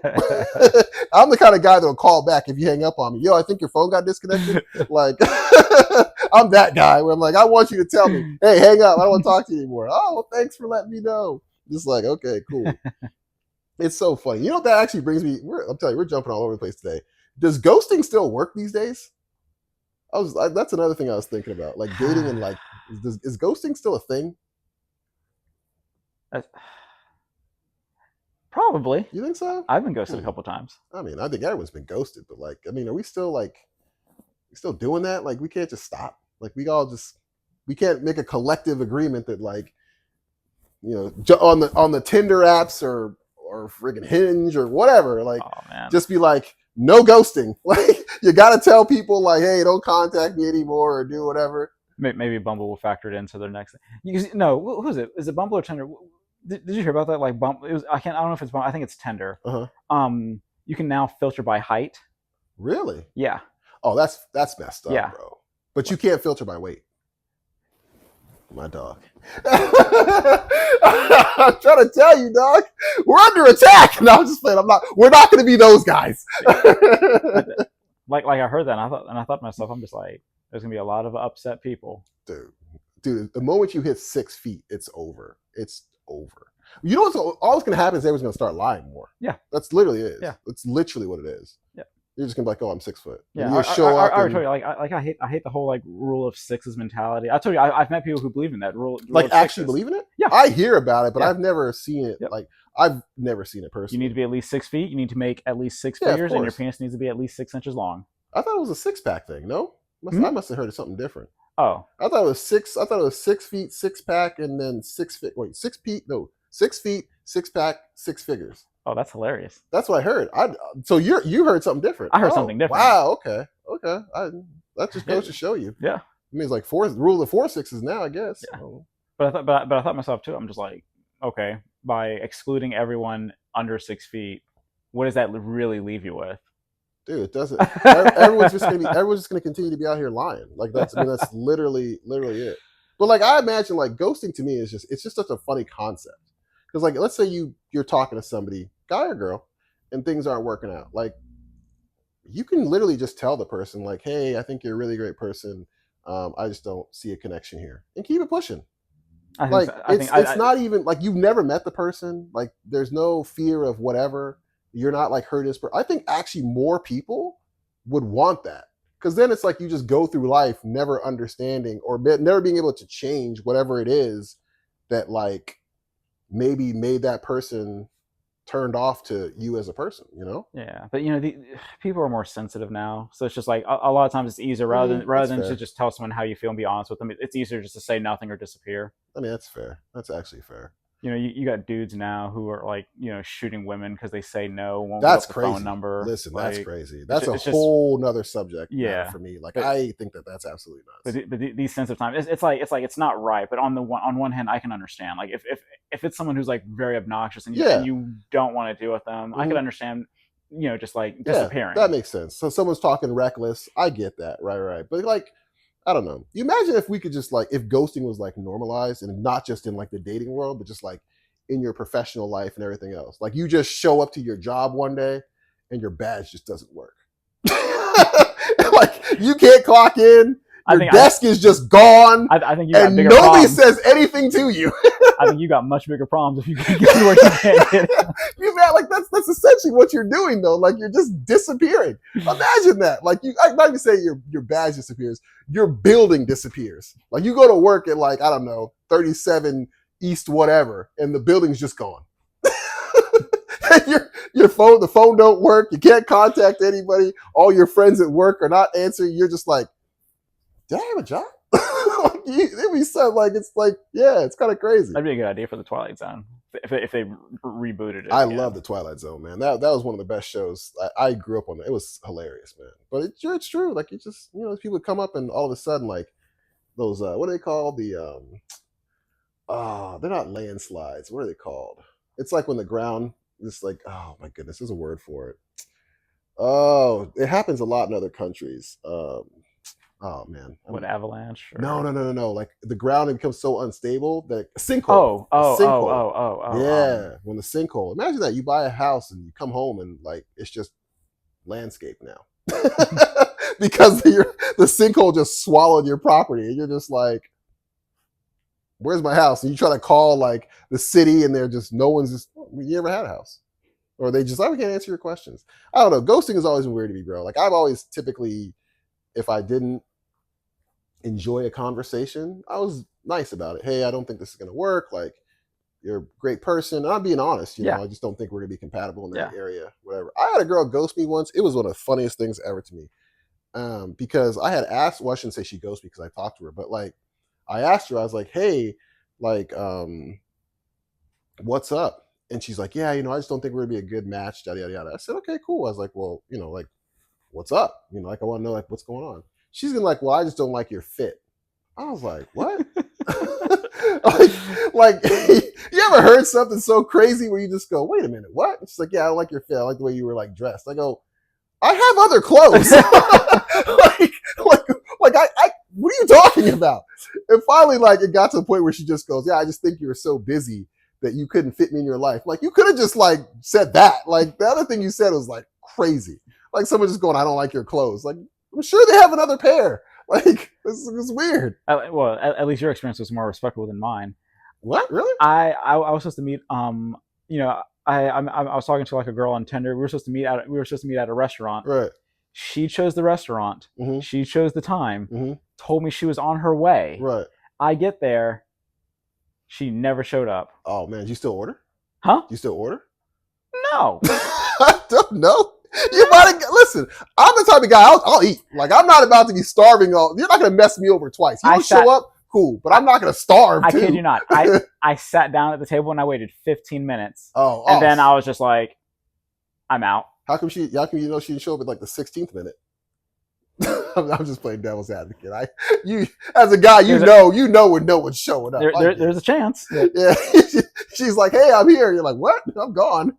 I'm the kind of guy that'll call back if you hang up on me. Yo, I think your phone got disconnected. Like, I'm that guy where I'm like, I want you to tell me, hey, hang up. I don't want to talk to you anymore. Oh, well, thanks for letting me know. Just like, okay, cool. It's so funny. You know what that actually brings me? I'm telling you, we're jumping all over the place today. Does ghosting still work these days? That's another thing I was thinking about. Like dating and like, is ghosting still a thing? Probably. You think so? I've been ghosted a couple times. I mean, I think everyone's been ghosted, but like, I mean, are we still doing that? Like, we can't just stop. Like, we can't make a collective agreement that like, you know, on the Tinder apps or friggin' Hinge or whatever. Like, just be like, no ghosting. Like, you got to tell people like, hey, don't contact me anymore or do whatever. Maybe Bumble will factor it into their next. No, who is it? Is it Bumble or Tinder? Did you hear about that? Like Bumble, I don't know if it's Bumble. I think it's Tinder. You can now filter by height. Really? Yeah. Oh, that's messed up, bro. But you can't filter by weight. My dog. I'm trying to tell you, dog. We're under attack. No, I'm just playing. We're not going to be those guys. like I heard that, and I thought to myself, I'm just like, there's going to be a lot of upset people. Dude, the moment you hit 6 feet, it's over. It's over. You know what's all that's going to happen is everyone's going to start lying more. Yeah. That's literally it. Yeah. That's literally what it is. Yeah. You're just gonna be like, oh, I'm 6 foot. Yeah, I told you, I hate the whole like rule of sixes mentality. I told you, I've met people who believe in that rule. Like actually believe in it? Yeah, I hear about it, but I've never seen it. Yep. Like I've never seen it personally. You need to be at least 6 feet. You need to make at least 6 figures, and your penis needs to be at least 6 inches long. I thought it was a 6-pack thing. No, I must have heard of something different. Oh, I thought it was 6. I thought it was 6 feet, 6-pack, and then 6 feet. Wait, 6 feet? No, 6 feet, 6-pack, 6 figures. Oh, that's hilarious. That's what I heard. So you heard something different. I heard something different. Wow. Okay. That just goes to show you. Yeah. It means like rule of 4 6s now, I guess. Yeah. But I thought myself too. I'm just like, okay, by excluding everyone under 6 feet, what does that really leave you with? Dude, it doesn't. Everyone's just gonna continue to be out here lying. Like that's literally it. But like I imagine like ghosting to me it's just such a funny concept. Because like let's say you're talking to somebody, guy or girl, and things aren't working out. Like you can literally just tell the person like, hey, I think you're a really great person. I just don't see a connection here, and keep it pushing. It's not even like you've never met the person. Like there's no fear of whatever. You're not like hurt as I think actually more people would want that. Because then it's like you just go through life never understanding or never being able to change whatever it is that like maybe made that person turned off to you as a person, you know? Yeah, but people are more sensitive now, so it's just like a lot of times it's easier rather That's than to fair. just tell someone how you feel and be honest with them. It's easier just to say nothing or disappear. I mean, that's fair. That's actually fair. You got dudes now who are like shooting women because they say no, won't give That's up the phone crazy. number. Listen, that's Like crazy. That's a it's just whole nother subject matter yeah. for me. Like, But I think that that's absolutely nuts. these sensitive times, it's not right. But on one hand, I can understand. Like if it's someone who's like very obnoxious and Yeah. you don't want to deal with them, I could understand. Just like Yeah, disappearing. that makes sense. So someone's talking reckless. I get that. Right. But like, I don't know. You imagine if we could just like, if ghosting was like normalized and not just in like the dating world, but just like in your professional life and everything else. Like you just show up to your job one day and your badge just doesn't work. Like you can't clock in. Your desk is just gone. I think you got and bigger nobody problems. says anything to you. I think you got much bigger problems if you can get to where you can't get it. Like that's essentially what you're doing though. Like you're just disappearing. Imagine that. Like I'm not even saying your badge disappears, your building disappears. Like you go to work at like, I don't know, 37 East whatever, and the building's just gone. Your phone, the phone don't work. You can't contact anybody. All your friends at work are not answering. You're just like, did I have a job? It'd be so like, it's like, yeah, it's kind of crazy. That'd be a good idea for the Twilight Zone if they rebooted it. I love the Twilight Zone, man. That was one of the best shows. I grew up on it. It was hilarious, man. But it's true. Like it just, people come up and all of a sudden like those what are they called? The they're not landslides. What are they called? It's like when the ground is like, oh my goodness, there's a word for it. Oh, it happens a lot in other countries. Oh man, what, avalanche? Or... No. Like the ground becomes so unstable that sinkhole. Oh. Yeah, when the sinkhole. Imagine that you buy a house and you come home and like it's just landscape now because the sinkhole just swallowed your property and you're just like, where's my house? And you try to call like the city and they're just no one's just. You never had a house, or they just can't answer your questions. I don't know. Ghosting has always been weird to me, bro. Like I've always typically, if I didn't enjoy a conversation, I was nice about it. Hey, I don't think this is going to work. Like, you're a great person. And I'm being honest, you know, I just don't think we're going to be compatible in that area, whatever. I had a girl ghost me once. It was one of the funniest things ever to me. Because I had asked, well, I shouldn't say she ghosted me because I talked to her, but like, I asked her, I was like, hey, like, what's up? And she's like, yeah, I just don't think we're going to be a good match, yada, yada, yada. I said, okay, cool. I was like, well, like, what's up? Like, I want to know, like, what's going on? She's gonna like, well, I just don't like your fit. I was like, what? like, you ever heard something so crazy where you just go, wait a minute, what? She's like, yeah, I don't like your fit. I like the way you were like dressed. I go, I have other clothes. like I what are you talking about? And finally, like, it got to the point where she just goes, yeah, I just think you were so busy that you couldn't fit me in your life. Like, you could have just like said that. Like, the other thing you said was like crazy. Like someone just going, I don't like your clothes. Like, I'm sure they have another pair. Like, this is weird. Well, at least your experience was more respectable than mine. What? Really? I was supposed to meet. I was talking to like a girl on Tinder. We were supposed to meet at a restaurant. Right. She chose the restaurant. Mm-hmm. She chose the time. Mm-hmm. Told me she was on her way. Right. I get there. She never showed up. Oh man, do you still order? Huh? Do you still order? No. I don't know. You might have, listen, I'm the type of guy, I'll eat. Like, I'm not about to be starving. You're not going to mess me over twice. You don't show up, cool, but I'm not going to starve, too. I kid you not. I sat down at the table and I waited 15 minutes. Oh, and then I was just like, I'm out. How come she didn't show up at like the 16th minute? I'm just playing devil's advocate. As a guy, you know when no one's showing up. There's a chance. Yeah. She's like, hey, I'm here. You're like, what? I'm gone.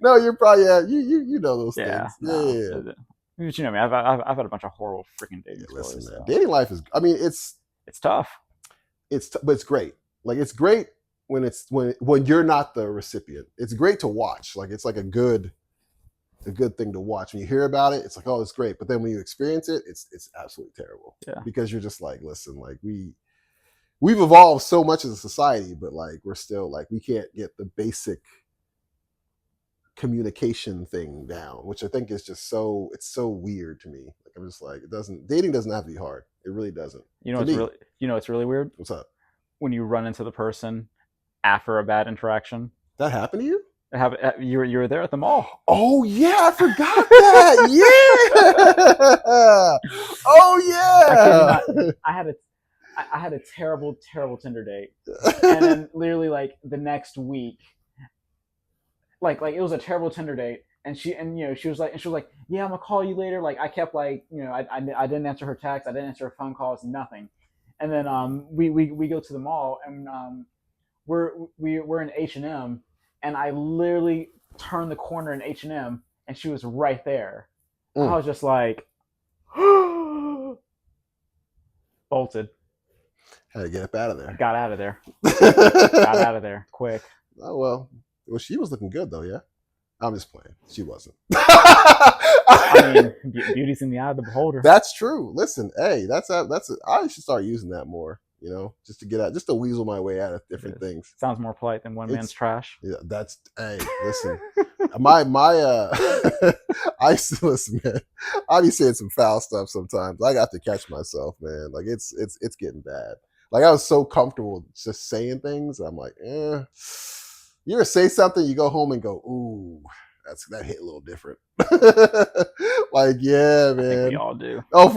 No, you're probably you know those things. Yeah. But you know me, I've had a bunch of horrible freaking dating stories. Listen, man, dating life is. I mean, it's tough. But it's great. Like, it's great when you're not the recipient. It's great to watch. Like, it's like a good thing to watch. When you hear about it, it's like, oh, it's great. But then when you experience it, it's absolutely terrible. Yeah. Because you're just like, listen, like we've evolved so much as a society, but like we're still like we can't get the basic communication thing down, which I think is just it's so weird to me. Like, I'm just like, dating doesn't have to be hard. It really doesn't. It's really weird. What's up? When you run into the person after a bad interaction. That happened to you? You were there at the mall. Oh yeah, I forgot that. Yeah. Oh yeah. I kid you not. I had a terrible Tinder date, and then literally like the next week, like it was a terrible Tinder date, and she was like, yeah, I'm gonna call you later. Like I kept like I didn't answer her text, I didn't answer her phone calls, nothing, and then we go to the mall, and we're in H&M, and I literally turned the corner in H&M, and she was right there. I was just like, bolted. Had to get up out of there. Got out of there. Got out of there quick. Oh well, she was looking good though. Yeah, I'm just playing. She wasn't. I mean, beauty's in the eye of the beholder. That's true. Listen, hey, I should start using that more. You know, just to weasel my way out of different things. Sounds more polite than man's trash. Yeah, hey, listen, my I used to listen, man. I be saying some foul stuff sometimes. I got to catch myself, man. Like it's getting bad. Like I was so comfortable just saying things. I'm like, You ever say something, you go home and go, ooh, that hit a little different. Like, yeah, man. I think we all do. Oh,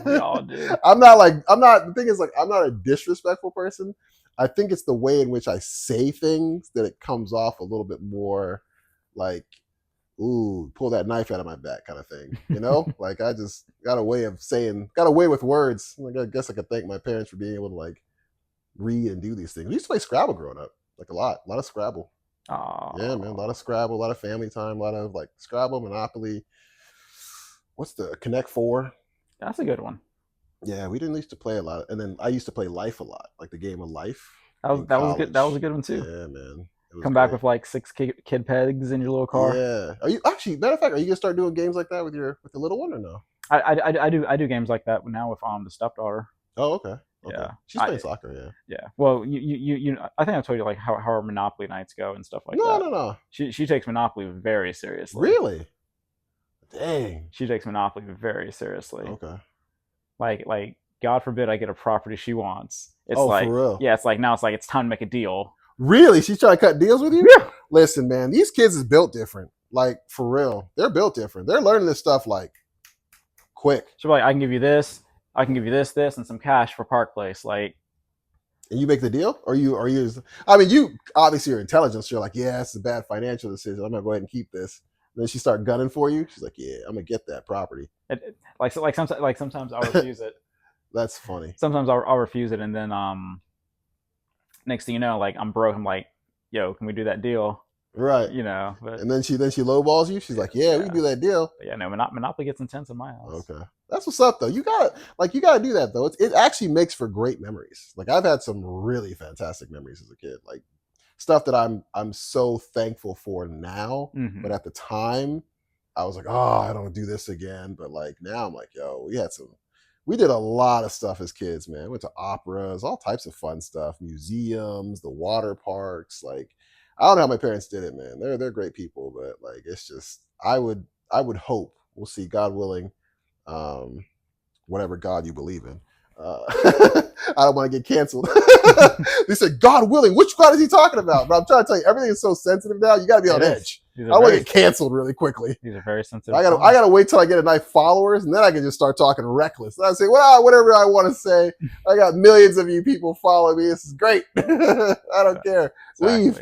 we all do. The thing is, like, I'm not a disrespectful person. I think it's the way in which I say things that it comes off a little bit more like, ooh, pull that knife out of my back kind of thing. You know? Like, I just got a way with words. Like, I guess I could thank my parents for being able to, like, read and do these things. We used to play Scrabble growing up. Like, a lot of Scrabble. Oh. Yeah, man, a lot of Scrabble, a lot of family time, a lot of, like, Scrabble, Monopoly. What's the Connect 4? That's a good one. Yeah, we didn't used to play a lot. And then I used to play Life a lot, like the game of Life. That was good. That was a good one, too. Yeah, man. Come back with like 6 kid pegs in your little car. Yeah. Are you actually? Matter of fact, are you gonna start doing games like that with the little one or no? I do games like that now with the stepdaughter. Oh, okay. Yeah, she's playing soccer. Yeah. Yeah. Well, you I think I told you like how our Monopoly nights go and stuff like that. No. She takes Monopoly very seriously. Really? Dang. She takes Monopoly very seriously. Okay. Like God forbid I get a property she wants. It's for real? Yeah, it's like now it's like it's time to make a deal. Really? She's trying to cut deals with you? Yeah. Listen, man, these kids is built different. Like, for real. They're built different. They're learning this stuff, like, quick. She'll be like, I can give you this, and some cash for Park Place. Like, and you make the deal? Or you I mean, you, obviously, your intelligence, you're like, yeah, it's a bad financial decision. I'm going to go ahead and keep this. And then she start gunning for you. She's like, yeah, I'm going to get that property. Sometimes I'll refuse it. That's funny. Sometimes I'll refuse it, and then next thing you know, like I'm broke. I'm like, yo, can we do that deal? Right. You know. But, and then she lowballs you. She's like, yeah, we can do that deal. But yeah, no, Monopoly gets intense in my house. Okay, that's what's up though. You gotta do that though. It actually makes for great memories. Like I've had some really fantastic memories as a kid. Like stuff that I'm so thankful for now. Mm-hmm. But at the time, I was like, oh, I don't do this again. But like now, I'm like, yo, we did a lot of stuff as kids, man. Went to operas, all types of fun stuff, museums, the water parks. Like, I don't know how my parents did it, man. They're great people, but like, it's just, I would hope, we'll see, God willing, whatever God you believe in. I don't want to get canceled. They said, God willing, which God is he talking about? But I'm trying to tell you, everything is so sensitive now. You got to be on edge. I want to get canceled really quickly. These are very sensitive. I gotta wait till I get enough followers, and then I can just start talking reckless. And I say, well, whatever I want to say. I got millions of you people following me. This is great. I don't care. Exactly. Leave.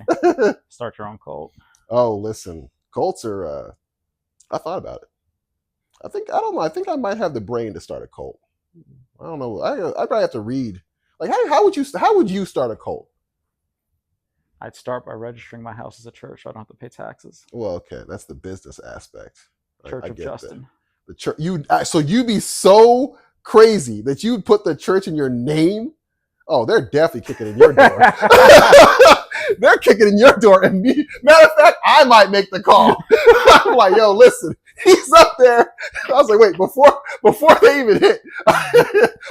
Start your own cult. Oh, listen, cults are. I thought about it. I don't know. I think I might have the brain to start a cult. I don't know. I probably have to read. Like, how would you start a cult? I'd start by registering my house as a church. So I don't have to pay taxes. Well, okay, that's the business aspect. Church of Justin. The church. So you'd be so crazy that you'd put the church in your name. Oh, they're definitely kicking in your door. They're kicking in your door, and matter of fact, I might make the call. I'm like, yo, listen, he's up there. I was like, wait, before they even hit,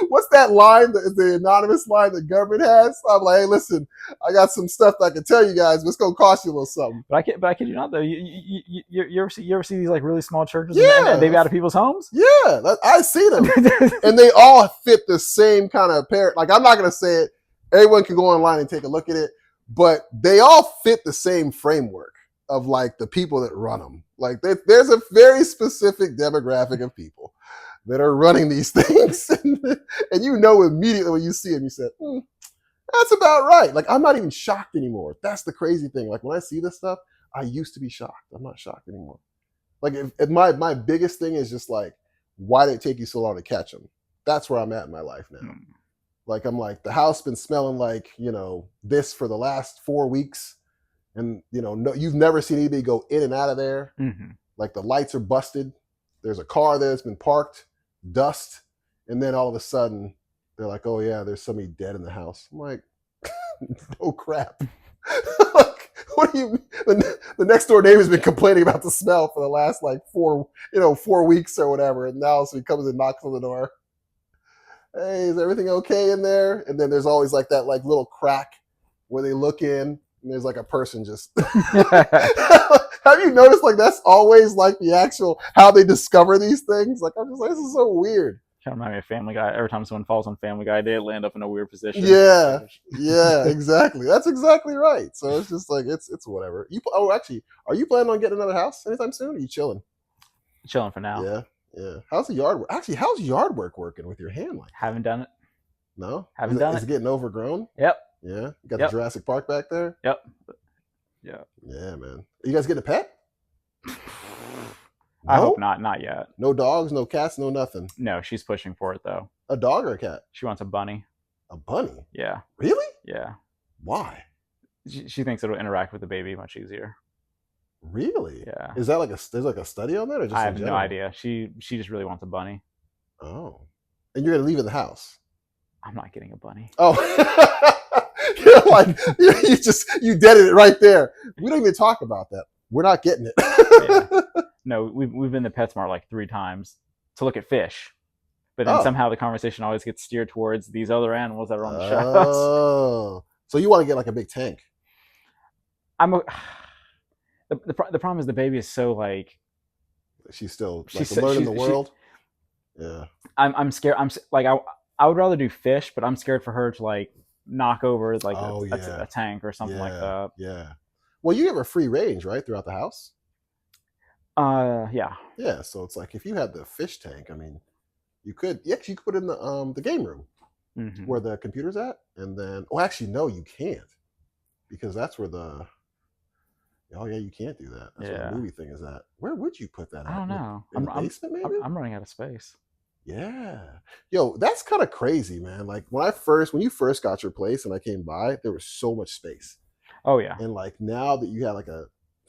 what's that line, the anonymous line the government has? I'm like, hey, listen, I got some stuff that I can tell you guys, but it's gonna cost you a little something. But I kid you not though. You ever see these like really small churches? Yeah, and they've out of people's homes. Yeah, I see them, and they all fit the same kind of pair. Like, I'm not gonna say it. Everyone can go online and take a look at it. but they all fit the same framework of like the people that run them. Like there's a very specific demographic of people that are running these things, and you know immediately when you see them, you said, that's about right. Like I'm not even shocked anymore. That's the crazy thing. Like when I see this stuff, I used to be shocked. I'm not shocked anymore. Like if my biggest thing is just like, why did it take you so long to catch them? That's where I'm at in my life now. Like I'm like, the house been smelling like, this for the last 4 weeks. And no, you've never seen anybody go in and out of there. Mm-hmm. Like the lights are busted. There's a car there that's been parked, dust. And then all of a sudden they're like, oh yeah, there's somebody dead in the house. I'm like, oh crap. Like, what do you mean? The next door neighbor's been complaining about the smell for the last like 4 weeks or whatever. And now so he comes and knocks on the door. Hey, is everything okay in there? And then there's always like that like little crack where they look in and there's like a person just have you noticed like that's always like the actual how they discover these things? Like I'm just like, this is so weird. Kind of remind me of Family Guy. Every time someone falls on Family Guy, they land up in a weird position. Yeah, exactly. That's exactly right. So it's just like it's whatever. Actually, are you planning on getting another house anytime soon? Or are you chilling? Chilling for now. Yeah. How's the yard work? Actually, how's yard work working with your hand like? Haven't done it. No, haven't done it. Is it getting overgrown? Yep. Yeah, you got the Jurassic Park back there. Yep. Yeah. Yeah, man. Are you guys getting a pet? I hope not. Not yet. No dogs, no cats, no nothing. No, she's pushing for it though. A dog or a cat? She wants a bunny. A bunny? Yeah. Really? Yeah. Why? She thinks it'll interact with the baby much easier. Really? Yeah. Is that like there's like a study on that, or just I have no idea. She just really wants a bunny. Oh. And you're gonna leave it in the house? I'm not getting a bunny. Oh. You're like you deaded it right there. We don't even talk about that. We're not getting it. Yeah. No, we've been to PetSmart like 3 times to look at fish, but then somehow the conversation always gets steered towards these other animals that are on the shelves. Oh, so you want to get like a big tank? The problem is the baby is so like she's still learning the world. Yeah, I'm scared. I would rather do fish, but I'm scared for her to like knock over like a tank or something like that. Yeah. Well, you have a free range, right, throughout the house? Yeah. Yeah, so it's like if you had the fish tank, I mean, you could put it in the game room where the computer's at, and then actually no, you can't, because that's where you can't do that. That's where the movie thing is at. Where would you put that? I don't know. In the basement, maybe? I'm running out of space. Yeah. Yo, that's kind of crazy, man. Like when you first got your place and I came by, there was so much space. Oh yeah. And like now that you have like a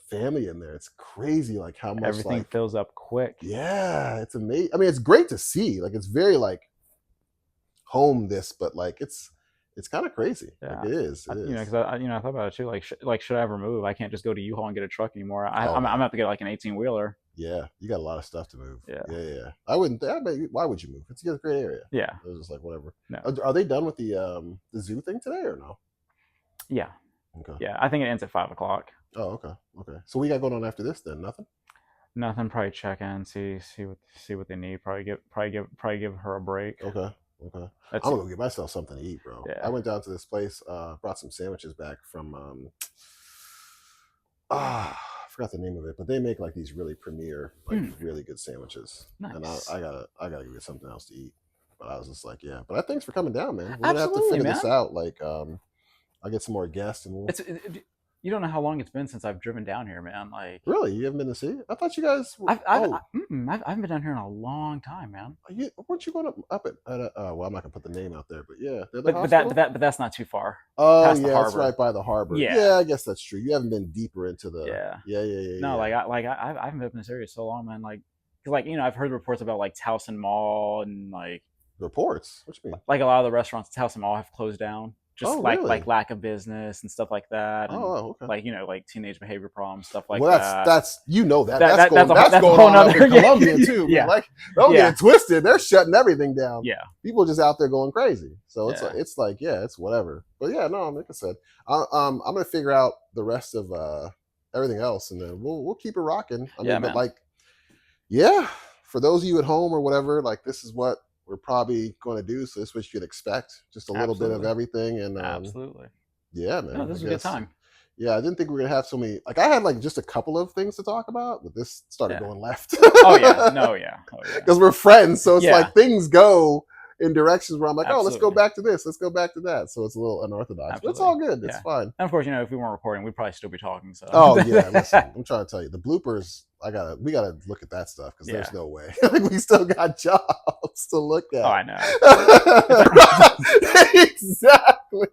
family in there, it's crazy like how much everything fills up quick. Yeah, it's amazing. I mean, it's great to see. Like it's very like home this, but like it's kind of crazy. Yeah, like, it is. Because I thought about it too. Like should I ever move? I can't just go to U-Haul and get a truck anymore. I'm gonna have to get like an 18-wheeler. Yeah, you got a lot of stuff to move. Yeah. I wouldn't. Why would you move? It's a great area. Yeah, it was just like whatever. No. Are they done with the zoo thing today or no? Yeah. Okay. Yeah, I think it ends at 5:00. Oh, okay. So we got going on after this then? Nothing. Probably check in, see what they need. Probably give her a break. Okay. I'm gonna go get myself something to eat, bro. Yeah. I went down to this place, brought some sandwiches back from I forgot the name of it, but they make like these really premier, like really good sandwiches. Nice. And I gotta get something else to eat. But I was just like, yeah. But thanks for coming down, man. We're gonna have to figure this out. Like, I'll get some more guests and you don't know how long it's been since I've driven down here, man. Like, really, you haven't been to see it? I thought you guys. I haven't been down here in a long time, man. Weren't you going up at well, I'm not gonna put the name out there, but yeah, but that's not too far. Oh yeah, it's right by the harbor. Yeah, I guess that's true. You haven't been deeper into the. Yeah. No, I haven't been up in this area so long, man. Like I've heard reports about like Towson Mall and like reports. What you mean? Like a lot of the restaurants at Towson Mall have closed down. Just really? like lack of business and stuff like that. And okay. Like like teenage behavior problems, stuff like that. Well, that's that's a going whole on nother, up in Colombia too. Yeah. Like don't get it twisted. They're shutting everything down. Yeah. People just out there going crazy. So it's whatever. But yeah, no, like I said, I'm gonna figure out the rest of everything else, and then we'll keep it rocking. I mean, but like, for those of you at home or whatever, like this is what we're probably going to do. So this is what you could expect. Just a little bit of everything. And absolutely. Yeah, man. No, this was a good time. Yeah, I didn't think we were gonna have so many. Like, I had like just a couple of things to talk about, but this started going left. Oh yeah, no, yeah, Because we're friends, so it's Yeah. like things go in directions where I'm like, Absolutely. oh, let's go back to this, let's go back to that. So it's a little unorthodox, but it's all good. It's fine. And of course, you know, if we weren't recording, we'd probably still be talking. So. Oh yeah, listen, I'm trying to tell you, the bloopers. We gotta look at that stuff because there's no way. Like, we still got jobs to look at. Oh, I know. Exactly.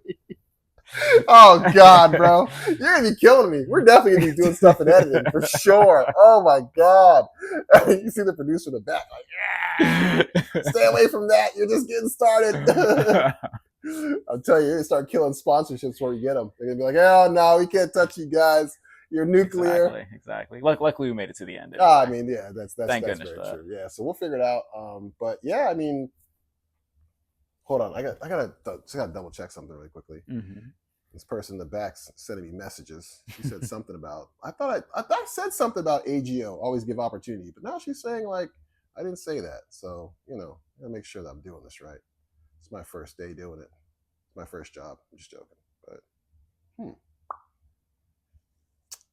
Oh God, bro, you're gonna be killing me. We're definitely gonna be doing stuff in editing for sure. Oh my God, you see the producer in the back, like, yeah, stay away from that. You're just getting started. I'll tell you, you're gonna start killing sponsorships before you get them. They're gonna be like, oh no, we can't touch you guys. You're nuclear. Exactly. Luckily, we made it to the end. Anyway. I mean, yeah, that's Thank very true. Yeah, so we'll figure it out. But yeah, I mean, hold on, I gotta double check something really quickly. Mm-hmm. This person in the back's sending me messages. She said something about I thought I said something about A.G.O. always give opportunity, but now she's saying like I didn't say that. So I gotta make sure that I'm doing this right. It's my first day doing it. It's my first job. I'm just joking, but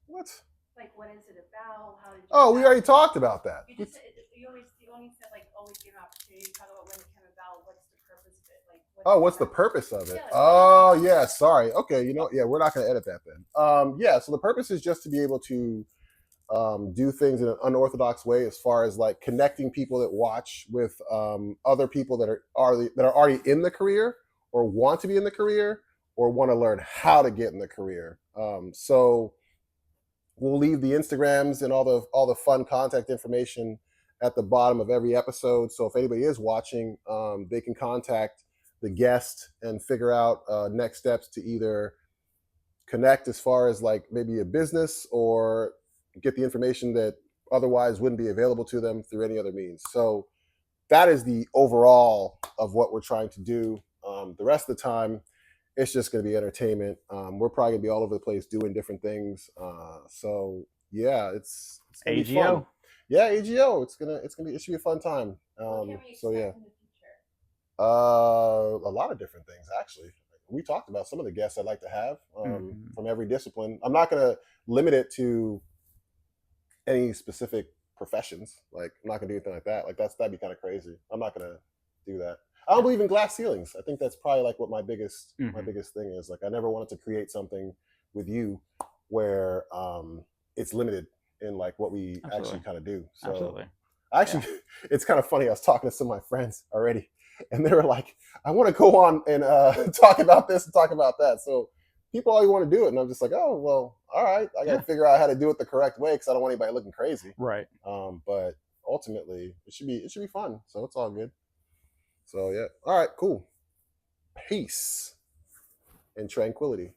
what? Like, what is it about? How did you? Oh, we already talked about that. You only said like always give an opportunity. Talk about when it came about. What's the purpose of it? Like, what's the purpose of it? Oh, yeah. Sorry. Okay. We're not going to edit that then. Yeah. So the purpose is just to be able to do things in an unorthodox way, as far as like connecting people that watch with other people that are already in the career or want to be in the career or want to learn how to get in the career. So we'll leave the Instagrams and all the fun contact information at the bottom of every episode. So if anybody is watching, they can contact the guest and figure out next steps to either connect as far as like maybe a business or get the information that otherwise wouldn't be available to them through any other means. So that is the overall of what we're trying to do. The rest of the time, it's just going to be entertainment. We're probably going to be all over the place doing different things. So yeah, it's gonna be fun. Yeah, A.G.O. It should be a fun time. So yeah. A lot of different things actually. We talked about some of the guests I'd like to have from every discipline. I'm not going to limit it to any specific professions. Like, I'm not going to do anything like that. Like, that'd be kind of crazy. I'm not going to do that. I don't believe in glass ceilings. I think that's probably like what my biggest thing is. Like, I never wanted to create something with you where it's limited in like what we actually kind of do. So actually, it's kind of funny. I was talking to some of my friends already, and they were like, I want to go on and talk about this and talk about that. So people always want to do it, and I'm just like, oh well, all right. I got to figure out how to do it the correct way because I don't want anybody looking crazy. Right. But ultimately, it should be fun. So it's all good. So yeah. All right. Cool. Peace and tranquility.